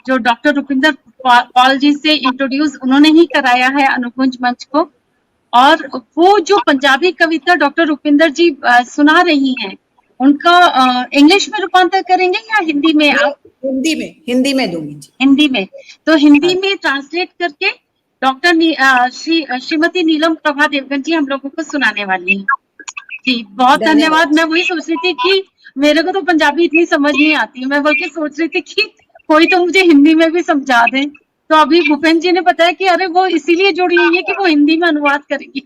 जो डॉक्टर रुपिंदर पाल जी से इंट्रोड्यूस उन्होंने ही कराया है अनुकुंज मंच को। और वो जो पंजाबी कविता डॉक्टर रुपिंदर जी सुना रही हैं उनका इंग्लिश में रूपांतर करेंगे या हिंदी में? आप हिंदी में दूंगी जी। हिंदी में, तो हिंदी में ट्रांसलेट करके डॉक्टर श्रीमती नीलम प्रभा देवगन जी हम लोगों को सुनाने वाली हैं। जी बहुत धन्यवाद। मैं वही सोच रही थी कि मेरे को तो पंजाबी इतनी समझ नहीं आती, मैं बल्कि सोच रही थी कि कोई तो मुझे हिंदी में भी समझा दे। तो अभी भूपेंद्र जी ने बताया कि अरे वो इसीलिए जुड़ी हुई है कि वो हिंदी में अनुवाद करेगी।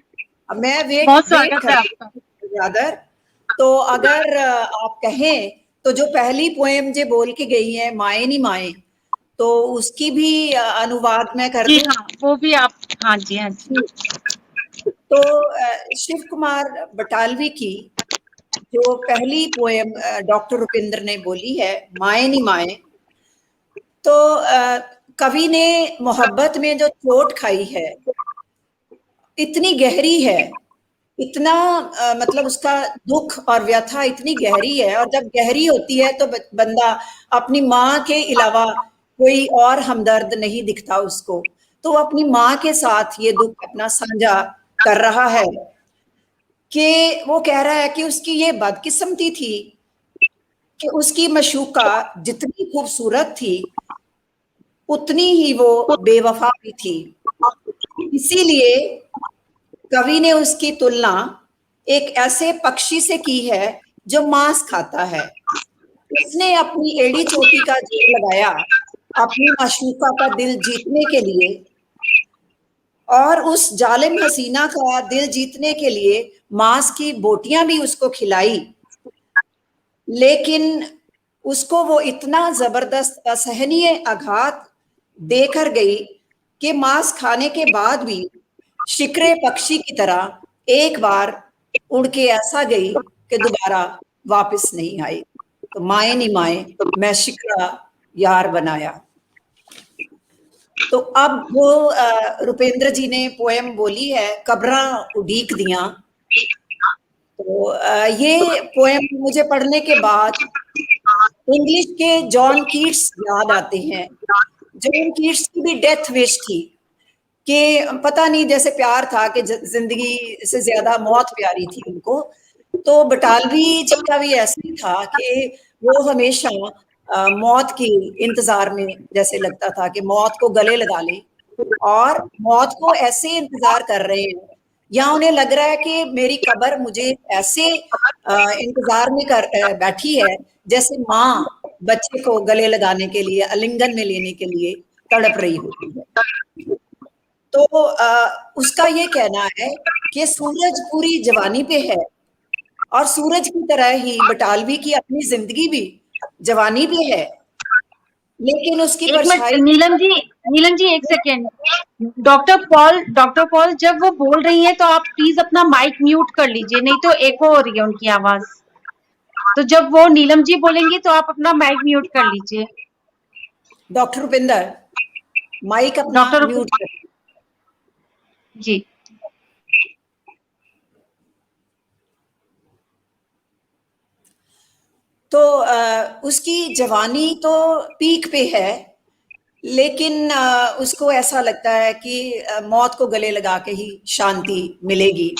मैं बहुत स्वागत है आपका। ब्रदर, तो अगर आप कहें तो जो पहली पोएम जो बोल के गई है माए नी माए, तो उसकी भी अनुवाद मैं कर जी दूं। हाँ, वो भी आप, हाँ जी, हाँ जी। तो शिव कुमार बटालवी की जो पहली पोएम डॉक्टर रुपिंदर ने बोली है, माए नी माए, तो कवि ने मोहब्बत में जो चोट खाई है इतनी गहरी है, इतना मतलब उसका दुख और व्यथा इतनी गहरी है, और जब गहरी होती है तो बंदा अपनी माँ के अलावा कोई और हमदर्द नहीं दिखता उसको, तो वो अपनी माँ के साथ ये दुख अपना साझा कर रहा है कि वो कह रहा है कि उसकी ये बदकिस्मती थी कि उसकी मशूका जितनी खूबसूरत थी उतनी ही वो बेवफा भी थी। इसीलिए कवि ने उसकी तुलना एक ऐसे पक्षी से की है जो मांस खाता है। उसने अपनी एड़ी चोटी का जोर लगाया अपनी माशूका का दिल जीतने के लिए, और उस जालिम हसीना का दिल जीतने के लिए मांस की बोटियां भी उसको खिलाई, लेकिन उसको वो इतना जबरदस्त असहनीय आघात देकर गई कि मांस खाने के बाद भी शिकरे पक्षी की तरह एक बार उड़ के ऐसा गई कि दोबारा वापस नहीं आई। तो माए नी माए मैं शिकरा यार बनाया। तो अब वो रुपेंद्र जी ने पोएम बोली है, कब्रा उडीक दियां। तो ये पोएम मुझे पढ़ने के बाद इंग्लिश के जॉन कीट्स याद आते हैं। जॉन कीट्स की भी डेथ विश थी कि पता नहीं, जैसे प्यार था कि जिंदगी से ज्यादा मौत प्यारी थी उनको। तो बटालवी जी का भी ऐसा ही था कि वो हमेशा मौत की इंतजार में, जैसे लगता था कि मौत को गले लगा ले और मौत को ऐसे इंतजार कर रहे हैं, या उन्हें लग रहा है कि मेरी कब्र मुझे ऐसे इंतजार में कर बैठी है जैसे माँ बच्चे को गले लगाने के लिए, आलिंगन में लेने के लिए तड़प रही होती है। तो उसका ये कहना है कि सूरज पूरी जवानी पे है, और सूरज की तरह ही बटालवी की अपनी जिंदगी भी जवानी पे है, लेकिन उसकी एक मिनट परछाई। नीलम जी, एक सेकेंड। डॉक्टर पॉल जब वो बोल रही हैं तो आप प्लीज अपना माइक म्यूट कर लीजिए, नहीं तो एको हो रही है उनकी आवाज। तो जब वो नीलम जी बोलेंगी तो आप अपना माइक म्यूट कर लीजिए। डॉक्टर रुपिंदर माइक अपना डॉक्टर म्यूट कर। जी। तो उसकी जवानी तो पीक पे है, लेकिन उसको ऐसा लगता है कि मौत को गले लगा के ही शांति मिलेगी।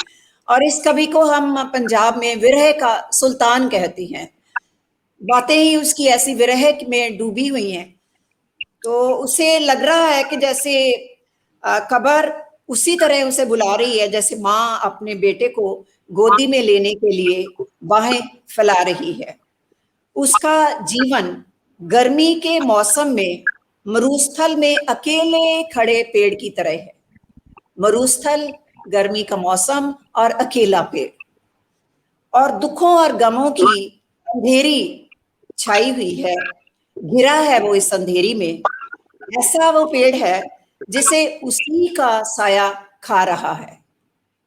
और इस कवि को हम पंजाब में विरह का सुल्तान कहते हैं। बातें ही उसकी ऐसी विरह में डूबी हुई हैं, तो उसे लग रहा है कि जैसे कब्र उसी तरह उसे बुला रही है जैसे माँ अपने बेटे को गोदी में लेने के लिए बाहें फैला रही है। उसका जीवन गर्मी के मौसम में मरुस्थल में अकेले खड़े पेड़ की तरह है। मरुस्थल, गर्मी का मौसम और अकेला पेड़, और दुखों और गमों की अंधेरी छाई हुई है, घिरा है वो इस अंधेरी में। ऐसा वो पेड़ है जिसे उसी का साया खा रहा है।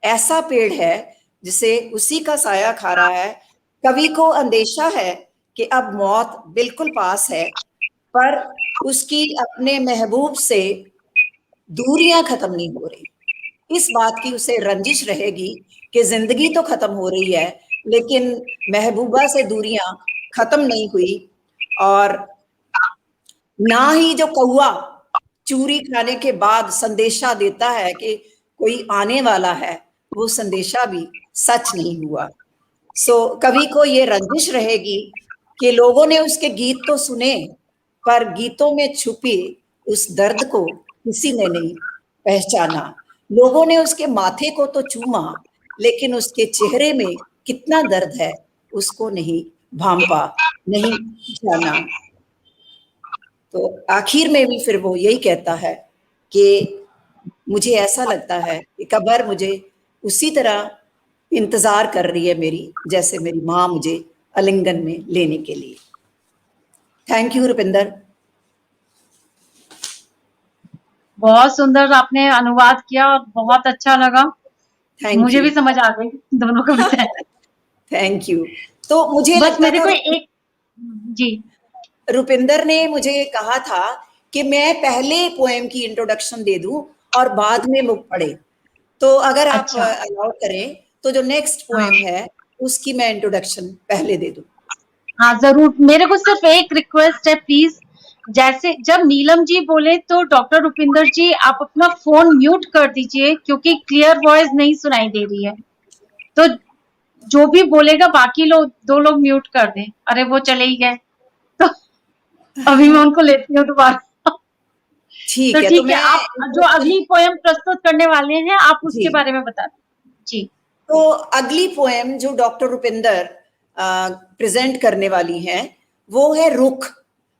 ऐसा पेड़ है जिसे उसी का साया खा रहा है। कवि को अंदेशा है कि अब मौत बिल्कुल पास है, पर उसकी अपने महबूब से दूरियां खत्म नहीं हो रही। इस बात की उसे रंजिश रहेगी कि जिंदगी तो खत्म हो रही है, लेकिन महबूबा से दूरियां खत्म नहीं हुई। और ना ही जो कौवा चूरी खाने के बाद संदेशा देता है कि कोई आने वाला है, वो संदेशा भी सच नहीं हुआ। सो कवि को ये रंजिश रहेगी कि लोगों ने उसके गीत तो सुने, पर गीतों में छुपी उस दर्द को किसी ने नहीं पहचाना। लोगों ने उसके माथे को तो चूमा, लेकिन उसके चेहरे में कितना दर्द है उसको नहीं भांपा, नहीं जाना। तो आखिर में भी फिर वो यही कहता है कि मुझे ऐसा लगता है कि कब्र मुझे उसी तरह इंतजार कर रही है मेरी, जैसे मेरी माँ मुझे आलिंगन में लेने के लिए। Thank you Rupinder. बहुत सुंदर आपने अनुवाद किया और बहुत अच्छा लगा। थैंक मुझे यू, भी समझ आ गई दोनों कविताएं। Thank you. तो मुझे बस लगता मेरे था, को एक जी रुपिंदर ने मुझे कहा था कि मैं पहले पोएम की इंट्रोडक्शन दे दूं और बाद में बुक पढ़े। तो अगर आप अच्छा अलाउ करें तो जो नेक्स्ट हाँ पोएम है उसकी मैं इंट्रोडक्शन पहले दे दूं। हाँ जरूर। मेरे को सिर्फ एक रिक्वेस्ट है प्लीज, जैसे जब नीलम जी बोले तो डॉक्टर रुपिंदर जी आप अपना फोन म्यूट कर दीजिए, क्योंकि क्लियर वॉइस नहीं सुनाई दे रही है। तो जो भी बोलेगा बाकी लोग, दो लोग म्यूट कर दें। अरे वो चले ही गए, तो अभी मैं उनको लेती हूँ दोबारा। तो ठीक है, तो ठीक है, मैं आप जो introduction- अगली पोएम प्रस्तुत करने वाले हैं आप जी, उसके बारे में बता दें। जी तो अगली पोएम जो डॉक्टर रुपिंदर प्रेजेंट करने वाली हैं वो है रुख।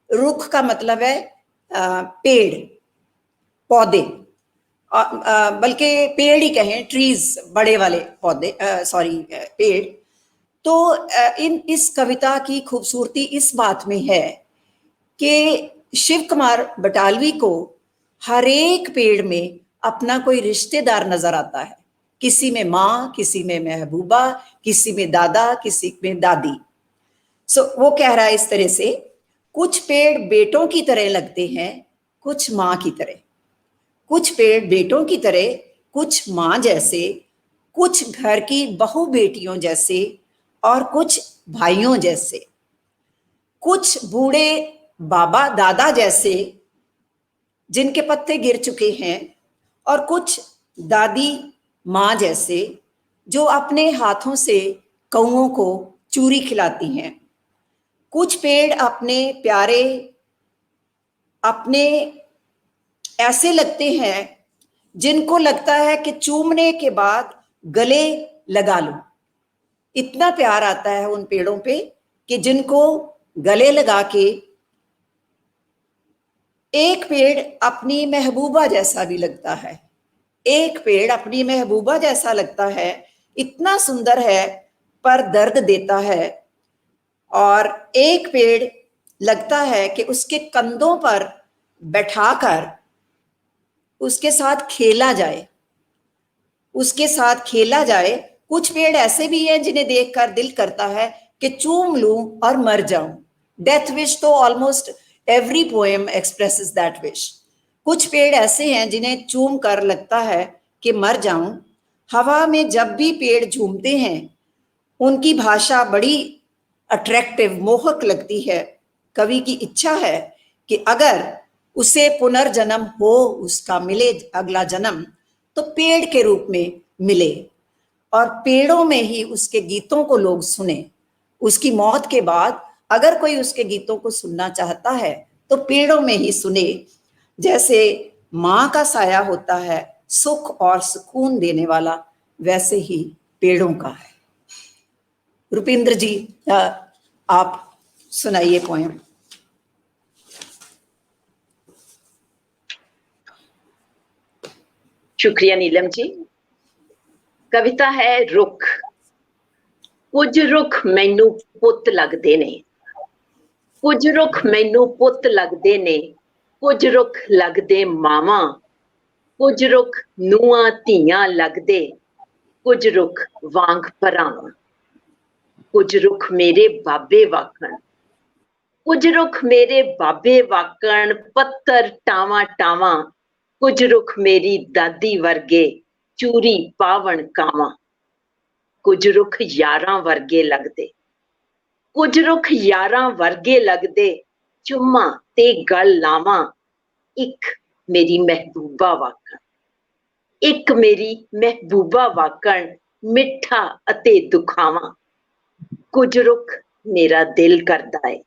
रुख का मतलब है पेड़, पौधे, बल्कि पेड़ ही कहें, ट्रीज, बड़े वाले पौधे, सॉरी पेड़। तो इस कविता की खूबसूरती इस बात में है कि शिव कुमार बटालवी को हर एक पेड़ में अपना कोई रिश्तेदार नजर आता है। किसी में माँ, किसी में महबूबा, किसी में दादा, किसी में दादी। वो कह रहा है इस तरह से, कुछ पेड़ बेटों की तरह लगते हैं, कुछ माँ की तरह। कुछ पेड़ बेटों की तरह, कुछ माँ जैसे, कुछ घर की बहू बेटियों जैसे, और कुछ भाइयों जैसे। कुछ बूढ़े बाबा दादा जैसे जिनके पत्ते गिर चुके हैं, और कुछ दादी माँ जैसे जो अपने हाथों से कौओं को चूरी खिलाती हैं। कुछ पेड़ अपने प्यारे, अपने ऐसे लगते हैं जिनको लगता है कि चूमने के बाद गले लगा लो। इतना प्यार आता है उन पेड़ों पे कि जिनको गले लगा के, एक पेड़ अपनी महबूबा जैसा भी लगता है, एक पेड़ अपनी महबूबा जैसा लगता है, इतना सुंदर है पर दर्द देता है। और एक पेड़ लगता है कि उसके कंधों पर बैठाकर उसके साथ खेला जाए, उसके साथ खेला जाए। कुछ पेड़ ऐसे भी हैं जिन्हें देखकर दिल करता है कि चूम लूं और मर जाऊं। डेथ विश तो almost every poem expresses that wish. कुछ पेड़ ऐसे हैं जिन्हें चूम कर लगता है कि मर जाऊं। हवा में जब भी पेड़ झूमते हैं उनकी भाषा बड़ी अट्रैक्टिव, मोहक लगती है। कवि की इच्छा है कि अगर उसे पुनर्जन्म हो, उसका मिले अगला जन्म, तो पेड़ के रूप में मिले और पेड़ों में ही उसके गीतों को लोग सुने। उसकी मौत के बाद अगर कोई उसके गीतों को सुनना चाहता है तो पेड़ों में ही सुने। जैसे माँ का साया होता है सुख और सुकून देने वाला, वैसे ही पेड़ों का है। रुपिंदर जी, आप सुनाइए पोएम। शुक्रिया नीलम जी। कविता है रुख। कुछ रुख मैनू पुत लगदे ने, कुछ रुख मैनू पुत लगदे ने, कुछ रुख लगदे मावां, कुछ रुख नूआं धीआं लगदे, कुछ रुख वांग भरावां। कुछ रुख मेरे बाबे वाकण, कुछ रुख मेरे बाबे वाकण, पत्थर टावां टावां, कुछ रुख मेरी दादी वर्गे चूरी पावण कावां। कुछ रुख यारां वर्गे लगदे, कुछ रुख यारां वर्गे लगदे, चुम्मा ते गल लावां, इक मेरी महबूबा वाकण, इक मेरी महबूबा वाकण, मिठा अते दुखावां। कुछ रुख मेरा दिल करदा है,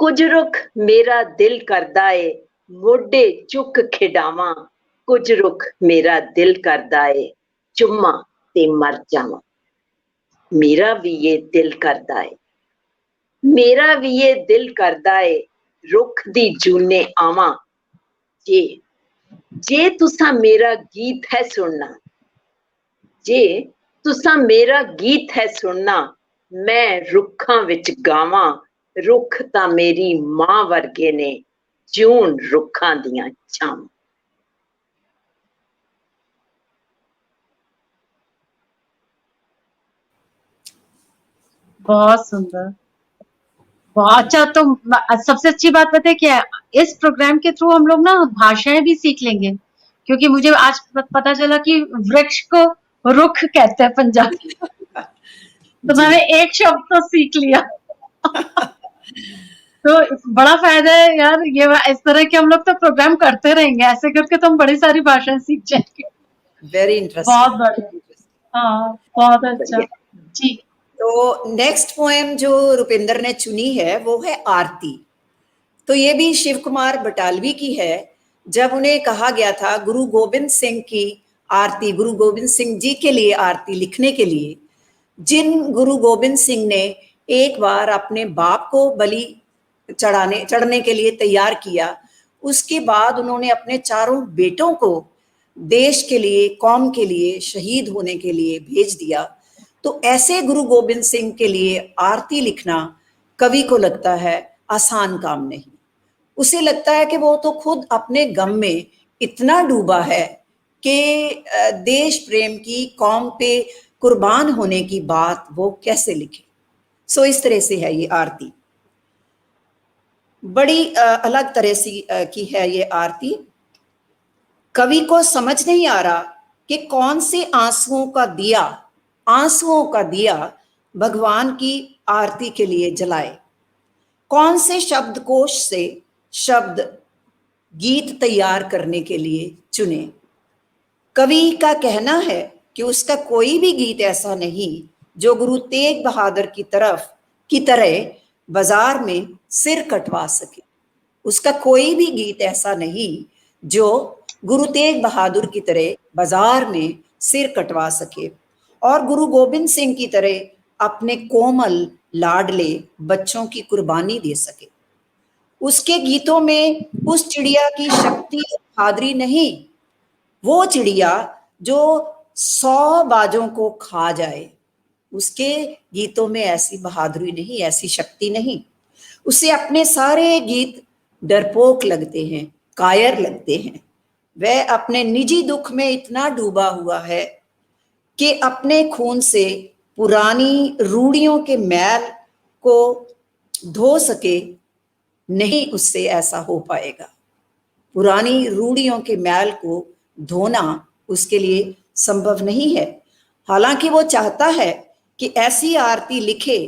कुछ रुख मेरा दिल करदा है, मोढे चुक खिडावां। कुछ रुख मेरा दिल करदा है, चुम्मा ते मर जावां। मेरा भी ये दिल करदा है, मेरा भी ये दिल करदा है, रुख दी जूने आवां। जे तुसां मेरा गीत है सुनना, जे तुसां मेरा गीत है सुनना, मैं रुखां विच गावां। रुख तां मेरी मां वर्गे ने, जून रुखां दियां छावां। बहुत सुंदर, बहुत अच्छा। तो सबसे अच्छी बात पता है क्या है, इस प्रोग्राम के थ्रू हम लोग ना भाषाएं भी सीख लेंगे, क्योंकि मुझे आज पता चला कि वृक्ष को रुख कहते हैं पंजाबी। तो जी। मैंने एक शब्द तो सीख लिया। तो बड़ा फायदा है यार, ये इस तरह के हम लोग तो प्रोग्राम करते रहेंगे, ऐसे करके तो हम बड़ी सारी भाषाएं सीख जाएंगे। वेरी बहुत इंटरेस्टिंग। बढ़िया। हाँ, बहुत अच्छा। बढ़िया। जी। तो नेक्स्ट पोएम जो रुपिंदर ने चुनी है वो है आरती। तो ये भी शिव कुमार बटालवी की है। जब उन्हें कहा गया था गुरु गोविंद सिंह की आरती, गुरु गोविंद सिंह जी के लिए आरती लिखने के लिए, जिन गुरु गोविंद सिंह ने एक बार अपने बाप को बलि चढ़ने के लिए तैयार किया, उसके बाद उन्होंने अपने चारों बेटों को देश के लिए, कौम के लिए शहीद होने के लिए भेज दिया। तो ऐसे गुरु गोविंद सिंह के लिए आरती लिखना कवि को लगता है आसान काम नहीं। उसे लगता है कि वो तो खुद अपने गम में इतना डूबा है कि देश प्रेम की, कौम पे कुर्बान होने की बात वो कैसे लिखे। सो इस तरह से है ये आरती। बड़ी अलग तरह की है ये आरती। कवि को समझ नहीं आ रहा कि कौन से आंसुओं का दिया भगवान की आरती के लिए जलाए, कौन से शब्दकोश से शब्द गीत तैयार करने के लिए चुने। कवि का कहना है कि उसका कोई भी गीत ऐसा नहीं जो गुरु तेग बहादुर की तरह बाजार में सिर कटवा सके। उसका कोई भी गीत ऐसा नहीं जो गुरु तेग बहादुर की तरह बाजार में सिर कटवा सके और गुरु गोविंद सिंह की तरह अपने कोमल लाडले बच्चों की कुर्बानी दे सके। उसके गीतों में उस चिड़िया की शक्ति बहादुरी नहीं, वो चिड़िया जो 100 बाजों को खा जाए, उसके गीतों में ऐसी बहादुरी नहीं, ऐसी शक्ति नहीं। उसे अपने सारे गीत डरपोक लगते हैं, कायर लगते हैं। वह अपने निजी दुख में इतना डूबा हुआ है कि अपने खून से पुरानी रूढ़ियों के मैल को धो सके, नहीं उससे ऐसा हो पाएगा। पुरानी रूढ़ियों के मैल को धोना उसके लिए संभव नहीं है। हालांकि वो चाहता है कि ऐसी आरती लिखे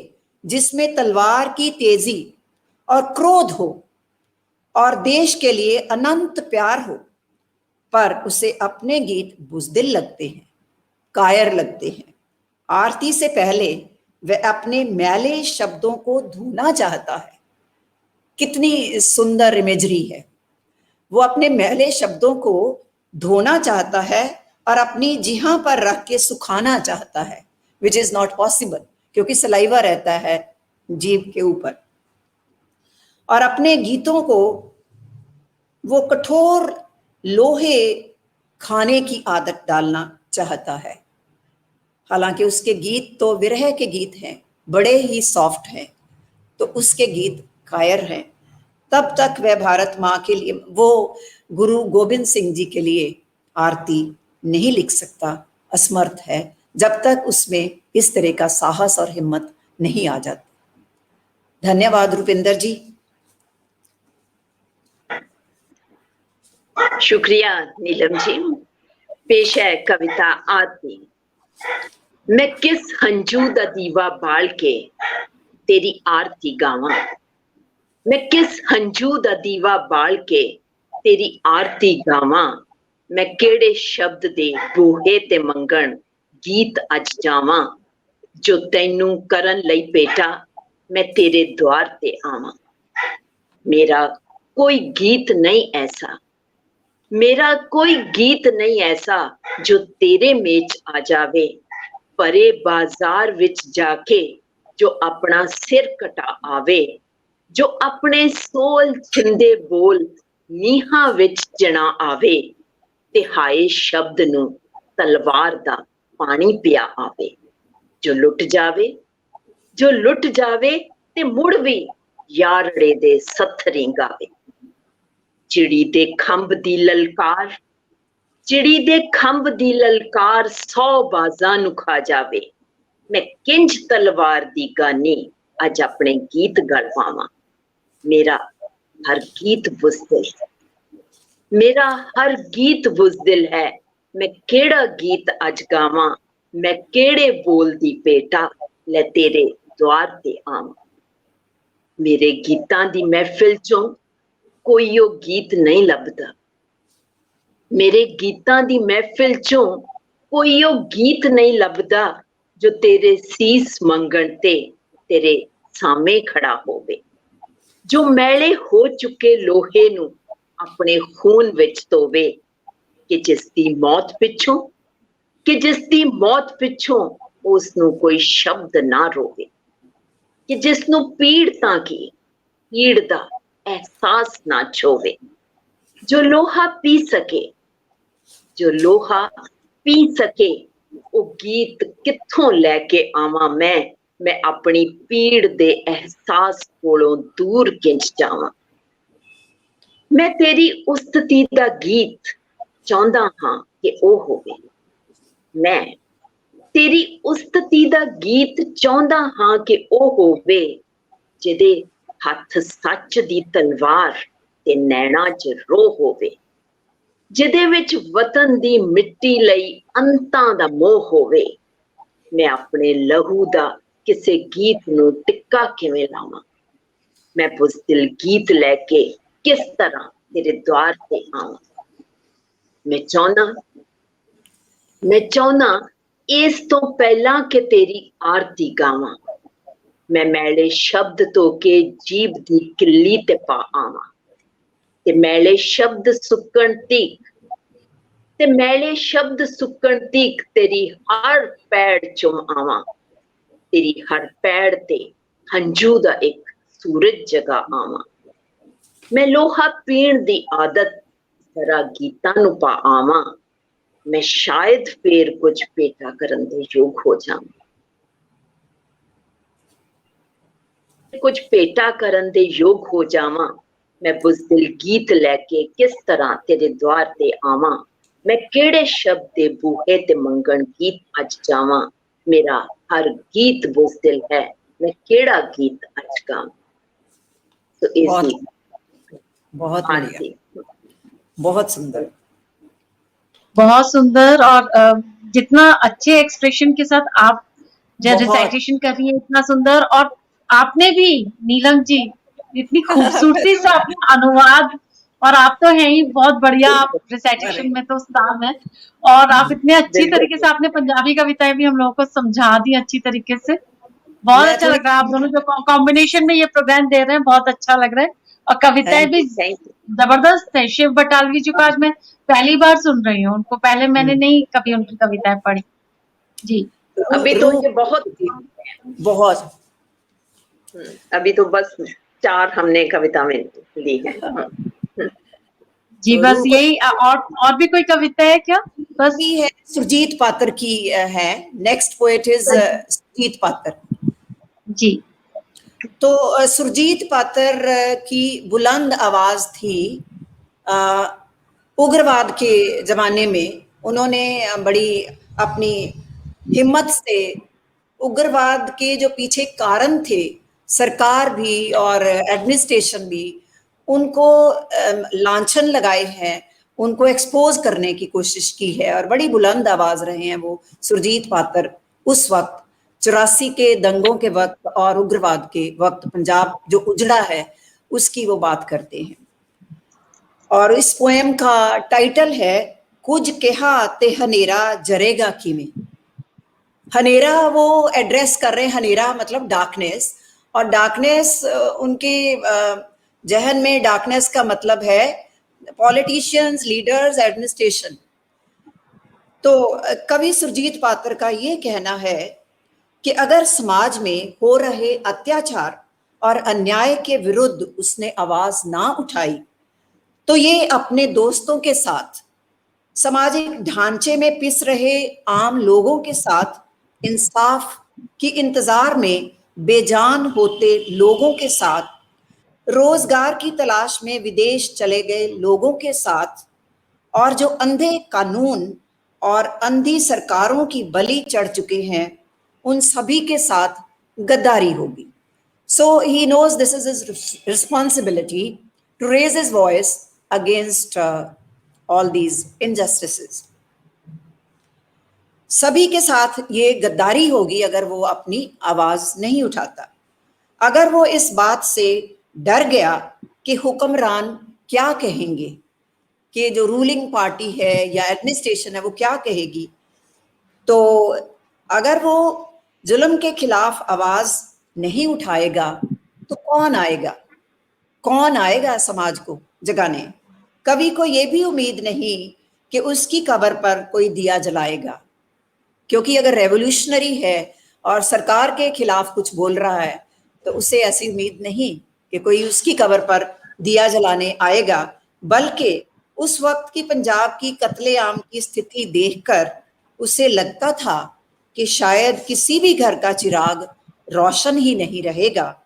जिसमें तलवार की तेजी और क्रोध हो और देश के लिए अनंत प्यार हो, पर उसे अपने गीत बुज़दिल लगते हैं, कायर लगते हैं। आरती से पहले वह अपने मैले शब्दों को धोना चाहता है। कितनी सुंदर इमेजरी है। वो अपने मैले शब्दों को धोना चाहता है और अपनी जिहां पर रख के सुखाना चाहता है, विच इज नॉट पॉसिबल, क्योंकि सलाइवा रहता है जीभ के ऊपर। और अपने गीतों को वो कठोर लोहे खाने की आदत डालना चाहता है। हालांकि उसके गीत तो विरह के गीत हैं, बड़े ही सॉफ्ट हैं, तो उसके गीत कायर हैं। तब तक वह भारत माँ के लिए, वो गुरु गोविंद सिंह जी के लिए आरती नहीं लिख सकता, असमर्थ है, जब तक उसमें इस तरह का साहस और हिम्मत नहीं आ जाती। धन्यवाद रुपिंदर जी। शुक्रिया नीलम जी। पेश है कविता आरती। मैं किस हंजू दा दीवा बाल के तेरी आरती गावां, मैं किस हंजू दा दीवा बाल के तेरी आरती गावां, मैं केड़े शब्द दे बूहे ते मंगण गीत अज जावां, जो तैनू करन लई बेटा मैं तेरे द्वार ते आवां। मेरा कोई गीत नहीं ऐसा, मेरा कोई गीत नहीं ऐसा जो तेरे मेच आ जावे, परे बाजार विच जाके जो अपना सिर कटा आवे, जो अपने सोल छिंदे बोल नीहां विच जना आवे, ते हाय शब्द नू तलवार दा पानी पिया आवे, जो लुट जावे ते मुड़ भी यारड़े दे सत्थरी गावे। चिड़ी दे खंभ दी ललकार, चिड़ी दे खंभ दी ललकार 100 बाजां नू खा जावे, मैं किंज तलवार दी गानी अज अपने गीत गल पावां। मेरा हर गीत बुज़दिल, मेरा हर गीत बुज़दिल है। मैं केड़ा गीत अज गावां, मैं केड़े बोल दी बेटा ले तेरे द्वार ते आवां। मेरे गीतां दी महफिल चों कोई ओ गीत नहीं लभदा, मेरे गीतां दी महफिल चों कोई ओ गीत नहीं लभदा जो तेरे सीस मंगण ते तेरे सामे खड़ा होवे, जो मैले हो चुके लोहे नूं अपने खून विच धोवे, कि जिसदी मौत पिछों कि जिसदी मौत पिछों उस नूं कोई शब्द ना रोवे, कि जिसनूं पीड़ तां की पीड़ दा एहसास ना छोवे, जो लोहा पी सके, जो लोहा पी सके, वो गीत कित्थों लैके आवां मैं अपनी पीड़ दे एहसास कोलों दूर किंज जावां। मैं तेरी उस्तती दा गीत चाहुंदा हां कि ओ होवे, मैं तेरी उस्तती दा गीत चाहुंदा हां कि ओ होवे, जिहदे हत्थ सच दी तलवार ते नैना च रो होवे, जिहदे विच वतन दी मिट्टी लई अंतां दा मोह होवे। मैं अपने लहू दा किसे गीत नूं टिक्का किवें लावां, मैं बुज़दिल गीत लैके किस तरह तेरे द्वार ते आवां। मैं चाहुंदा इस तो पहला कि तेरी आरती गावां, मैं मैले शब्द धो के जीभ दी किल्ली ते पा आवां, ते मैले शब्द सुक्कण तीक ते मैले शब्द सुक्कण तीक तेरी हर पैड़ चुम आवां, तेरी हर पैड़ ते हंझू दा एक सूरज जगा आवां। मैं लोहा पीण दी आदत जरा गीतां नूं पा आवां, मैं शायद फेर कुछ पेटा करन दे योग हो जावां, कुछ पेटा करन दे योग हो जावां। मैं बुज़दिल गीत लैके किस तरह तेरे द्वार ते आवां, मैं केड़े शब्द दे बूहे ते मंगण गीत अज जावां। मेरा हर गीत बुज़दिल है, मैं केड़ा गीत अज गावां। तो बहुत इसदी बहुत बढ़िया, आरती बहुत सुंदर। बहुत सुंदर। और जितना अच्छे एक्सप्रेशन के साथ आप जो बहुत रिसाइटेशन कर रही है इतना सुंदर, और आपने भी नीलम जी इतनी खूबसूरती से अपना अनुवाद, और आप तो हैं ही बहुत बढ़िया, आप रिसाइटेशन में तो उस्ताद हैं, और आप इतने अच्छी तरीके से आपने पंजाबी कविताएं भी हम लोगों को समझा दी अच्छी तरीके से। बहुत मैं अच्छा थोड़ी लग रहा है, आप दोनों जो कॉम्बिनेशन में ये प्रोग्राम दे रहे हैं बहुत अच्छा लग रहा है, और कविताएं भी थैंक यू। जबरदस्त है। शिव बटालवी जी को आज मैं पहली बार सुन रही हूँ, उनको पहले मैंने नहीं कभी उनकी कविताएं पढ़ी। जी अभी तो ये बहुत बहुत अभी तो बस 4 हमने कविताएं ली हैं। जी, तो बस रूह यही। और भी कोई कविता है क्या? बस भी है, सुरजीत पात्र की है। नेक्स्ट पोएट इज सुरजीत पात्र। जी तो सुरजीत पात्र की बुलंद आवाज थी। उग्रवाद के जमाने में उन्होंने बड़ी अपनी हिम्मत से उग्रवाद के जो पीछे कारण थे, सरकार भी और एडमिनिस्ट्रेशन भी, उनको लांछन लगाए हैं, उनको एक्सपोज करने की कोशिश की है, और बड़ी बुलंद आवाज रहे हैं वो सुरजीत पात्र उस वक्त 84 के दंगों के वक्त और उग्रवाद के वक्त पंजाब जो उजड़ा है उसकी वो बात करते हैं। और इस पोएम का टाइटल है कुछ कहा ते हनेरा जरेगा किवें। हनेरा वो एड्रेस कर रहे हैं, हनेरा मतलब डार्कनेस, और डार्कनेस उनके जहन में डार्कनेस का मतलब है पॉलिटिशियंस, लीडर्स, एडमिनिस्ट्रेशन। तो कवि सुरजीत पात्र का ये कहना है कि अगर समाज में हो रहे अत्याचार और अन्याय के विरुद्ध उसने आवाज ना उठाई तो ये अपने दोस्तों के साथ, सामाजिक ढांचे में पिस रहे आम लोगों के साथ, इंसाफ की इंतजार में बेजान होते लोगों के साथ, रोजगार की तलाश में विदेश चले गए लोगों के साथ, और जो अंधे कानून और अंधी सरकारों की बलि चढ़ चुके हैं उन सभी के साथ गद्दारी होगी. So he knows this is his responsibility to raise his voice against all these injustices. सभी के साथ ये गद्दारी होगी अगर वो अपनी आवाज नहीं उठाता. अगर वो इस बात से डर गया कि हुक्मरान क्या कहेंगे, कि जो रूलिंग पार्टी है या एडमिनिस्ट्रेशन है वो क्या कहेगी, तो अगर वो जुल्म के खिलाफ आवाज नहीं उठाएगा तो कौन आएगा? कौन आएगा समाज को जगाने? कवि को ये भी उम्मीद नहीं कि उसकी कब्र पर कोई दिया जलाएगा, क्योंकि अगर रेवोल्यूशनरी है और सरकार के खिलाफ कुछ बोल रहा है तो उसे ऐसी उम्मीद नहीं कि कोई उसकी कब्र पर दिया जलाने आएगा, बल्कि उस वक्त की पंजाब की कत्लेआम की स्थिति देखकर उसे लगता था कि शायद किसी भी घर का चिराग रोशन ही नहीं रहेगा.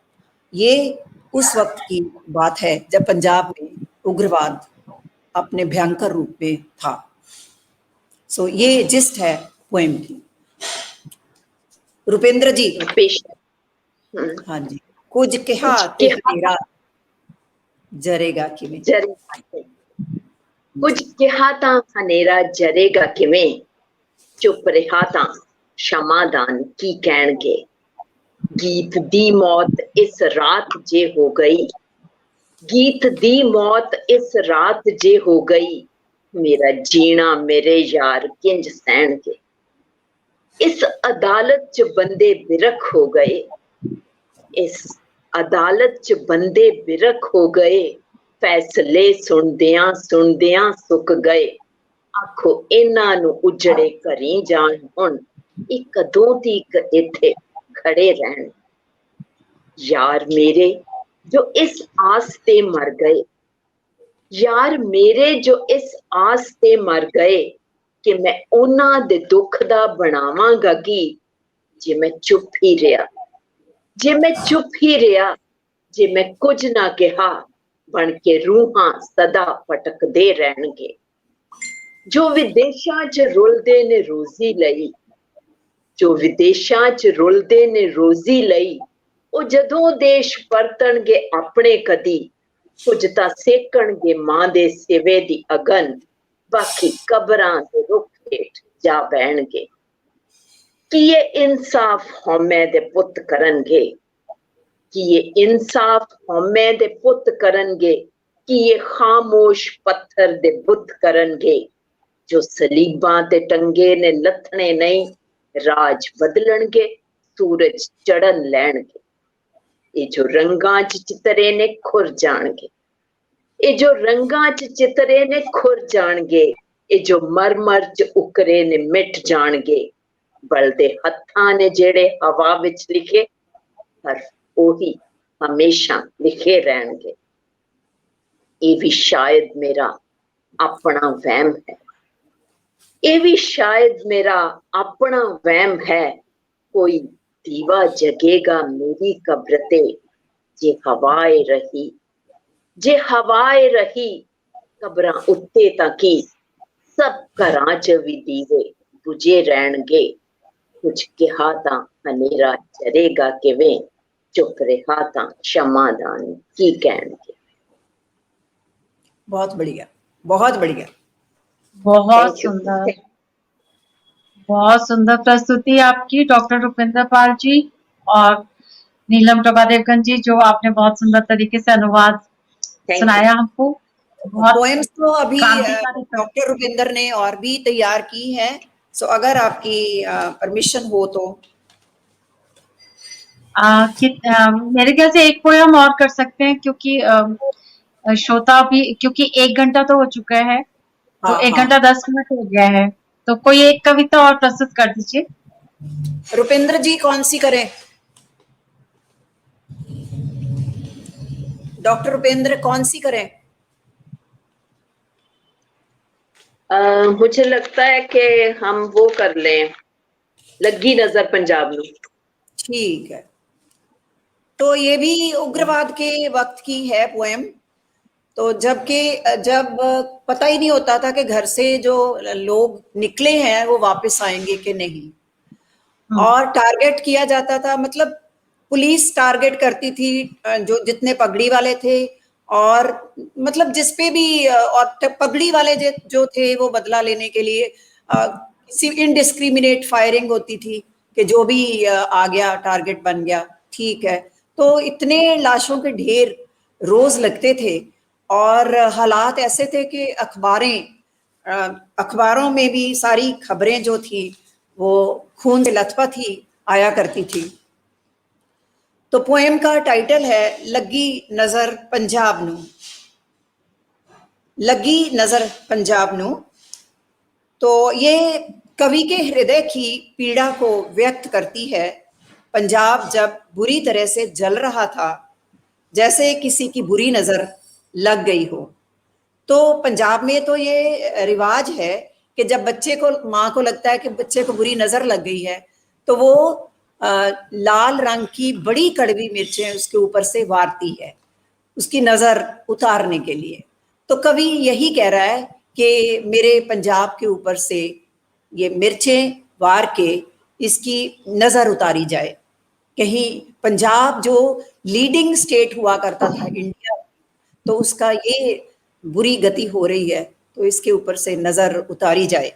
ये उस वक्त की बात है जब पंजाब में उग्रवाद अपने भयंकर रूप में था. सो ये जिस्ट है पोएम की. रुपेंद्र जी. पेश हाँ जी. कुछ कहा ते तेरा जरेगा किवें. कुछ कहा तां हनेरा जरेगा किवें, चुप रहा तां क्षमादान की कहणगे. गीत दी मौत इस रात जे हो गई, गीत दी मौत इस रात जे हो गई, मेरा जीना मेरे यार किंज सहणगे. इस अदालत च बंदे बिरख हो गए, इस अदालत च बंदे बिरख हो गए, फैसले सुनदियां सुक गए. आखो इन्हां नूं उजड़े घरी जाण हुण, इह कदों तीक इत्थे खड़े रहन. यार मेरे जो इस आस ते मर गए, यार मेरे जो इस आस ते मर गए, कि मैं उन्हां दे दुख दा बनावांगा गीत, जे मैं चुप ही रहा, जे मैं चुप ही रहा, जे मैं कुछ ना कहा, बन के रूहां सदा भटकदे रहणगे. जो विदेशां च रुलदे ने रोजी लई, जो विदेशां च रुलदे ने रोजी लई, ਉਹ ਜਦੋਂ ਦੇਸ਼ ਪਰਤਣਗੇ ਆਪਣੇ ਕਦੀ, ਕੁਝ ਤਾਂ ਸੇਕਣਗੇ ਮਾਂ ਦੇ ਸਿਵੇ ਦੀ ਅਗਨ, ਬਾਕੀ ਕਬਰਾਂ ਦੇ ਰੁੱਖ ਹੇਠ ਜਾ ਬਹਿਣਗੇ. ਕੀ ਇਹ ਇਨਸਾਫ ਹਉਮੈ ਦੇ ਪੁੱਤ ਕਰਨਗੇ, ਕੀ ਇਹ ਇਨਸਾਫ ਹਉਮੈ ਦੇ ਪੁੱਤ ਕਰਨਗੇ, ਕੀ ਇਹ ਖਾਮੋਸ਼ ਪੱਥਰ ਦੇ ਬੁੱਤ ਕਰਨਗੇ, ਜੋ ਸਲੀਬਾਂ ਤੇ ਟੰਗੇ ਨੇ ਲੱਥਣੇ ਨਹੀਂ, ਰਾਜ ਬਦਲਣਗੇ, ਸੂਰਜ ਚੜਨ ਲੈਣਗੇ. ਇਹ ਜੋ ਰੰਗਾਂ ਚ ਚਿਤਰੇ ਨੇ ਖੁਰ ਜਾਣਗੇ, ਇਹ ਜੋ ਰੰਗਾਂ ਚ ਚਿਤਰੇ ਨੇ ਖੁਰ ਜਾਣਗੇ, ਇਹ ਜੋ ਮਰਮਰ ਚ ਉਕਰੇ ਨੇ ਮਿਟ ਜਾਣਗੇ. ਬਲਦੇ ਹੱਥਾਂ ਨੇ ਜਿਹੜੇ ਹਵਾ ਵਿੱਚ ਲਿਖੇ, ਹਰਫ ਉਹੀ ਹਮੇਸ਼ਾ ਲਿਖੇ ਰਹਿਣਗੇ. ਇਹ ਵੀ ਸ਼ਾਇਦ ਮੇਰਾ ਆਪਣਾ ਵਹਿਮ ਹੈ, ਇਹ ਵੀ ਸ਼ਾਇਦ ਮੇਰਾ ਆਪਣਾ ਵਹਿਮ ਹੈ. ਕੋਈ दीवा जगेगा मेरी कब्र ते, जे हवाए रही, जे हवाए रही कब्रां उत्ते तां की, सब घरां च भी दीवे बुझे रहणगे. कुछ कहा तां हनेरा जरेगा किवें, चुप रहा तां क्षमादान की कहणगे. बहुत बढ़िया, बहुत बढ़िया. बहुत सुंदर, बहुत सुंदर प्रस्तुति आपकी डॉक्टर रुपिंदर पाल जी और नीलम प्रभादेवगन जी, जो आपने बहुत सुंदर तरीके से अनुवाद सुनाया हमको. पोएम्स तो अभी डॉक्टर रुपिंदर ने और भी तैयार की है, सो अगर आपकी परमिशन हो तो मेरे ख्याल से एक पोएम और कर सकते हैं, क्योंकि श्रोता भी, क्योंकि 1 घंटा तो हो चुका है, तो 1 घंटा 10 मिनट हो गया है, तो कोई एक कविता और प्रस्तुत कर दीजिए. रुपेंद्र जी कौन सी करें? डॉक्टर रुपेंद्र कौन सी करें? मुझे लगता है कि हम वो कर लें, लगी नजर पंजाब नूं. ठीक है. तो ये भी उग्रवाद के वक्त की है पोएम. तो जब पता ही नहीं होता था कि घर से जो लोग निकले हैं वो वापस आएंगे कि नहीं, और टारगेट किया जाता था, मतलब पुलिस टारगेट करती थी जो जितने पगड़ी वाले थे, और मतलब जिस पे भी और पगड़ी वाले जो थे वो बदला लेने के लिए किसी इनडिस्क्रिमिनेट फायरिंग होती थी कि जो भी आ गया टारगेट बन गया, ठीक है। तो इतने लाशों के ढेर रोज लगते थे और हालात ऐसे थे कि अखबारों में भी सारी खबरें जो थी वो खून से लथपथ ही आया करती थी। तो पोएम का टाइटल है लगी नजर पंजाब नू। लगी नजर पंजाब नू, तो ये कवि के हृदय की पीड़ा को व्यक्त करती है। पंजाब जब बुरी तरह से जल रहा था, जैसे किसी की बुरी नजर लग गई हो। तो पंजाब में तो ये रिवाज है कि जब बच्चे को, माँ को लगता है कि बच्चे को बुरी नजर लग गई है, तो वो लाल रंग की बड़ी कड़वी मिर्चें उसके ऊपर से वारती है उसकी नजर उतारने के लिए। तो कवि यही कह रहा है कि मेरे पंजाब के ऊपर से ये मिर्चें वार के इसकी नजर उतारी जाए। कहीं पंजाब जो लीडिंग स्टेट हुआ करता था इंडिया, तो उसका ये बुरी गति हो रही है, तो इसके ऊपर से नजर उतारी जाए।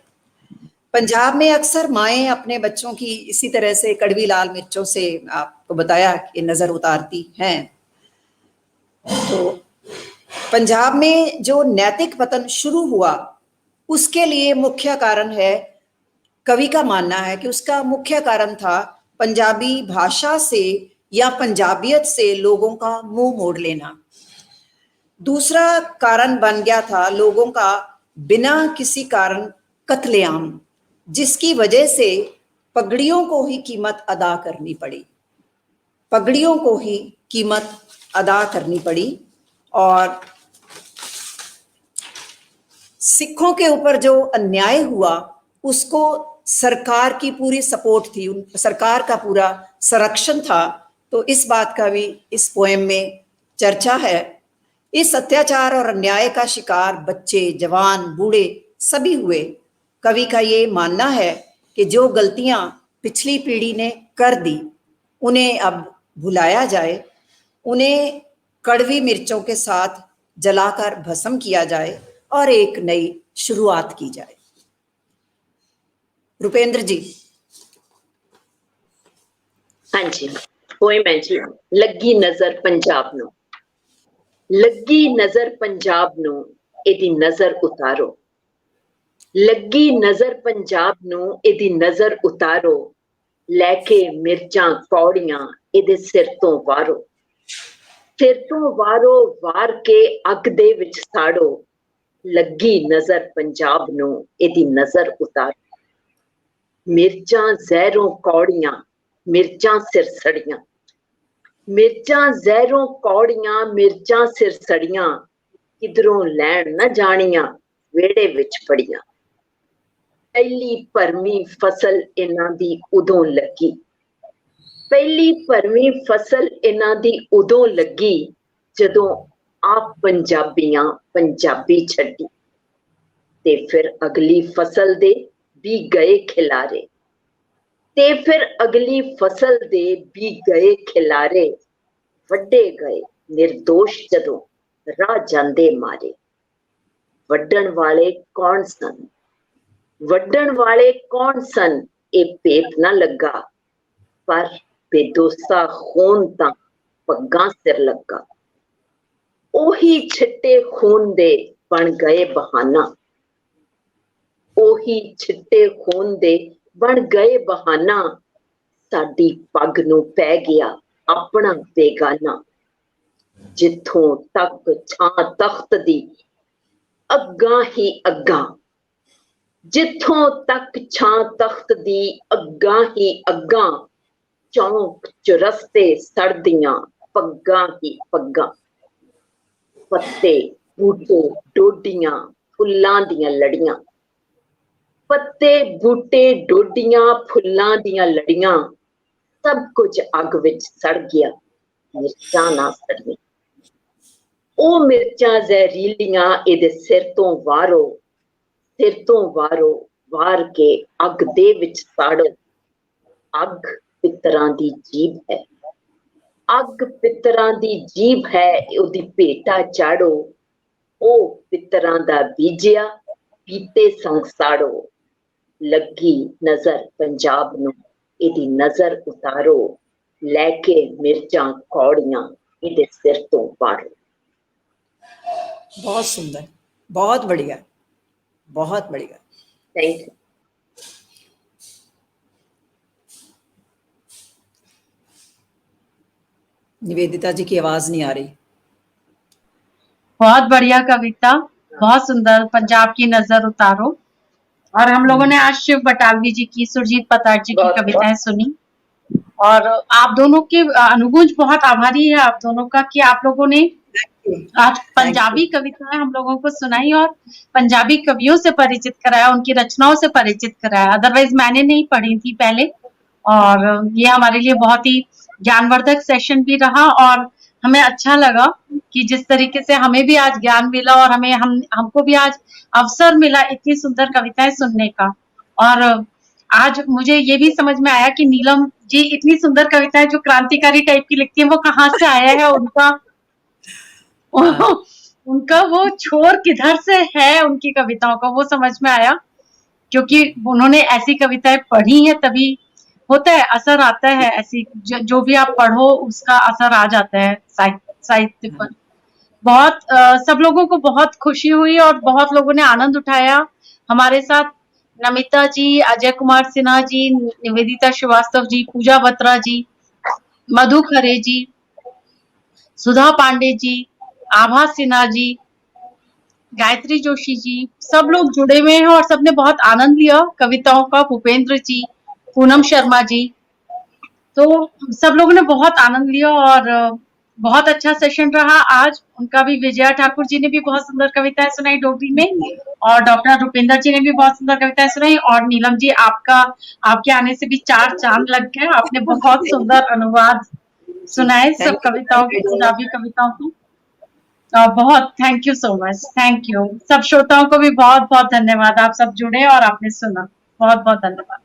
पंजाब में अक्सर माएँ अपने बच्चों की इसी तरह से कड़वी लाल मिर्चों से, आपको बताया कि नजर उतारती हैं। तो पंजाब में जो नैतिक पतन शुरू हुआ, उसके लिए मुख्य कारण है, कवि का मानना है कि उसका मुख्य कारण था पंजाबी भाषा से या पंजाबियत से लोगों का मुंह मोड़ लेना। दूसरा कारण बन गया था लोगों का बिना किसी कारण कत्लेआम, जिसकी वजह से पगड़ियों को ही कीमत अदा करनी पड़ी। पगड़ियों को ही कीमत अदा करनी पड़ी। और सिखों के ऊपर जो अन्याय हुआ उसको सरकार की पूरी सपोर्ट थी, सरकार का पूरा संरक्षण था। तो इस बात का भी इस पोएम में चर्चा है। इस अत्याचार और अन्याय का शिकार बच्चे, जवान, बूढ़े सभी हुए। कवि का ये मानना है कि जो गलतियां पिछली पीढ़ी ने कर दी उन्हें अब भुलाया जाए, उन्हें कड़वी मिर्चों के साथ जलाकर भस्म किया जाए और एक नई शुरुआत की जाए। रुपेंद्र जी। हाँ जी, पोएम है जी, लगी नजर पंजाब नू। लगी नजर पंजाब नू, एदी नजर उतारो। लगी नजर पंजाब नू, एदी नजर उतारो। लैके मिर्चां कौड़ियां, एदे सिर तो वारो। सिर तो वारो, वार के अग दे विच साड़ो। लगी नजर पंजाब नू, एदी नजर उतारो। मिर्चां जहरों कौड़ियां, मिर्चां सिर सड़ियां। मिर्चां जहरों कौड़ियां, मिर्चां सिर सड़ियां। किधरों लैण न जानियां, वेड़े विच पड़ियां। पहली भरमी फसल इन्हां दी उदों लगी। पहली भरमी फसल इन्हां दी उदों लगी, जदों आप पंजाबियां पंजाबी छड्डी। ते फिर अगली फसल दे भी गए खिलारे। ते फिर अगली फसल दे भी गए खिलारे। वड्डे गए निर्दोष जदों राह जांदे मारे। वड्डण वाले कौन सन, वड्डण वाले कौन सन, ए भेत ना लगा। पर बेदोसा खून तां पग्गां सिर लगा। ओही छिट्टे खून दे बन गए बहाना। ओही छिट्टे खून दे बन गए बहाना। साडी पग नूं पै गया अपना बेगाना। जिथों तक छां तख्त दी अग्गां ही अग्गां। जिथों तक छां तख्त दी अग्गां ही अग्गां। चौंक चुरस्ते सड़दियां पग्गां ही पग्गां। पत्ते बूटे डोडियां फुल्लां दियां लड़ियां। पत्ते बूटे डोडियां फुल्लां दियां लड़ियां। सब कुछ अग विच सड़ गया, मिर्चां ना सड़ियां। ओ मिर्चां जहरीलियां, इहदे सिर तो वारो। सिर तो वारो, वार के अग दे विच साड़ो। ਅੱਗ ਪਿੱਤਰਾਂ ਦੀ ਜੀਭ ਹੈ, ਅੱਗ ਪਿੱਤਰਾਂ ਦੀ ਜੀਭ ਹੈ, ਉਹਦੀ ਭੇਟਾ ਚਾੜੋ, ਉਹ ਪਿੱਤਰਾਂ ਦਾ ਬੀਜਿਆ ਪੀਤੇ ਸੰਗ ਸਾੜੋ, ਲੱਗੀ ਨਜ਼ਰ ਪੰਜਾਬ ਨੂੰ ਇਹਦੀ ਨਜ਼ਰ ਉਤਾਰੋ, ਲੈ ਕੇ ਮਿਰਚਾਂ ਕੌੜੀਆਂ ਇਹਦੇ ਸਿਰ ਤੋਂ ਪਾੜੋ। बहुत सुंदर, बहुत बढ़िया, बहुत बढ़िया। Thank you. निवेदिता जी की आवाज नहीं आ रही। बहुत बढ़िया कविता, बहुत सुंदर, पंजाब की नजर उतारो। और हम लोगों ने आज शिव बटालवी जी की, सुरजीत पताक जी की बहुत- कविताएं सुनी और आप दोनों के अनुगुंज बहुत आभारी है आप दोनों का कि आप लोगों ने आज पंजाबी कविताएं हम लोगों को सुनाई और पंजाबी कवियों से परिचित कराया, उनकी रचनाओं से परिचित कराया। अदरवाइज मैंने नहीं पढ़ी थी पहले और ये हमारे लिए बहुत ही ज्ञानवर्धक सेशन भी रहा और हमें अच्छा लगा कि जिस तरीके से हमें भी आज ज्ञान मिला और हमको भी आज अवसर मिला इतनी सुंदर कविताएं सुनने का। और आज मुझे ये भी समझ में आया कि नीलम जी इतनी सुंदर कविताएं जो क्रांतिकारी टाइप की लिखती है वो कहाँ से आया है उनका उनका वो छोर किधर से है उनकी कविताओं का, वो समझ में आया क्योंकि उन्होंने ऐसी कविताएं पढ़ी है तभी होता है, असर आता है। ऐसी जो भी आप पढ़ो उसका असर आ जाता है साहित्य पर। बहुत सब लोगों को बहुत खुशी हुई और बहुत लोगों ने आनंद उठाया। हमारे साथ नमिता जी, अजय कुमार सिन्हा जी, निवेदिता श्रीवास्तव जी, पूजा बत्रा जी, मधु खरे जी, सुधा पांडे जी, आभा सिन्हा जी, गायत्री जोशी जी, सब लोग जुड़े हुए हैं और सबने बहुत आनंद लिया कविताओं का। भूपेंद्र जी, पूनम शर्मा जी, तो सब लोगों ने बहुत आनंद लिया और बहुत अच्छा सेशन रहा आज। उनका भी विजया ठाकुर जी ने भी बहुत सुंदर कविताएं सुनाई डोगरी में और डॉक्टर रुपिंदर जी ने भी बहुत सुंदर कविताएं सुनाई और नीलम जी आपके आने से भी 4 चांद लग गए। आपने बहुत सुंदर अनुवाद सुनाए सब कविताओं को, पंजाबी कविताओं को। बहुत thank you so much, thank you. सब श्रोताओं को भी बहुत बहुत धन्यवाद, आप सब जुड़े और आपने सुना। बहुत बहुत धन्यवाद।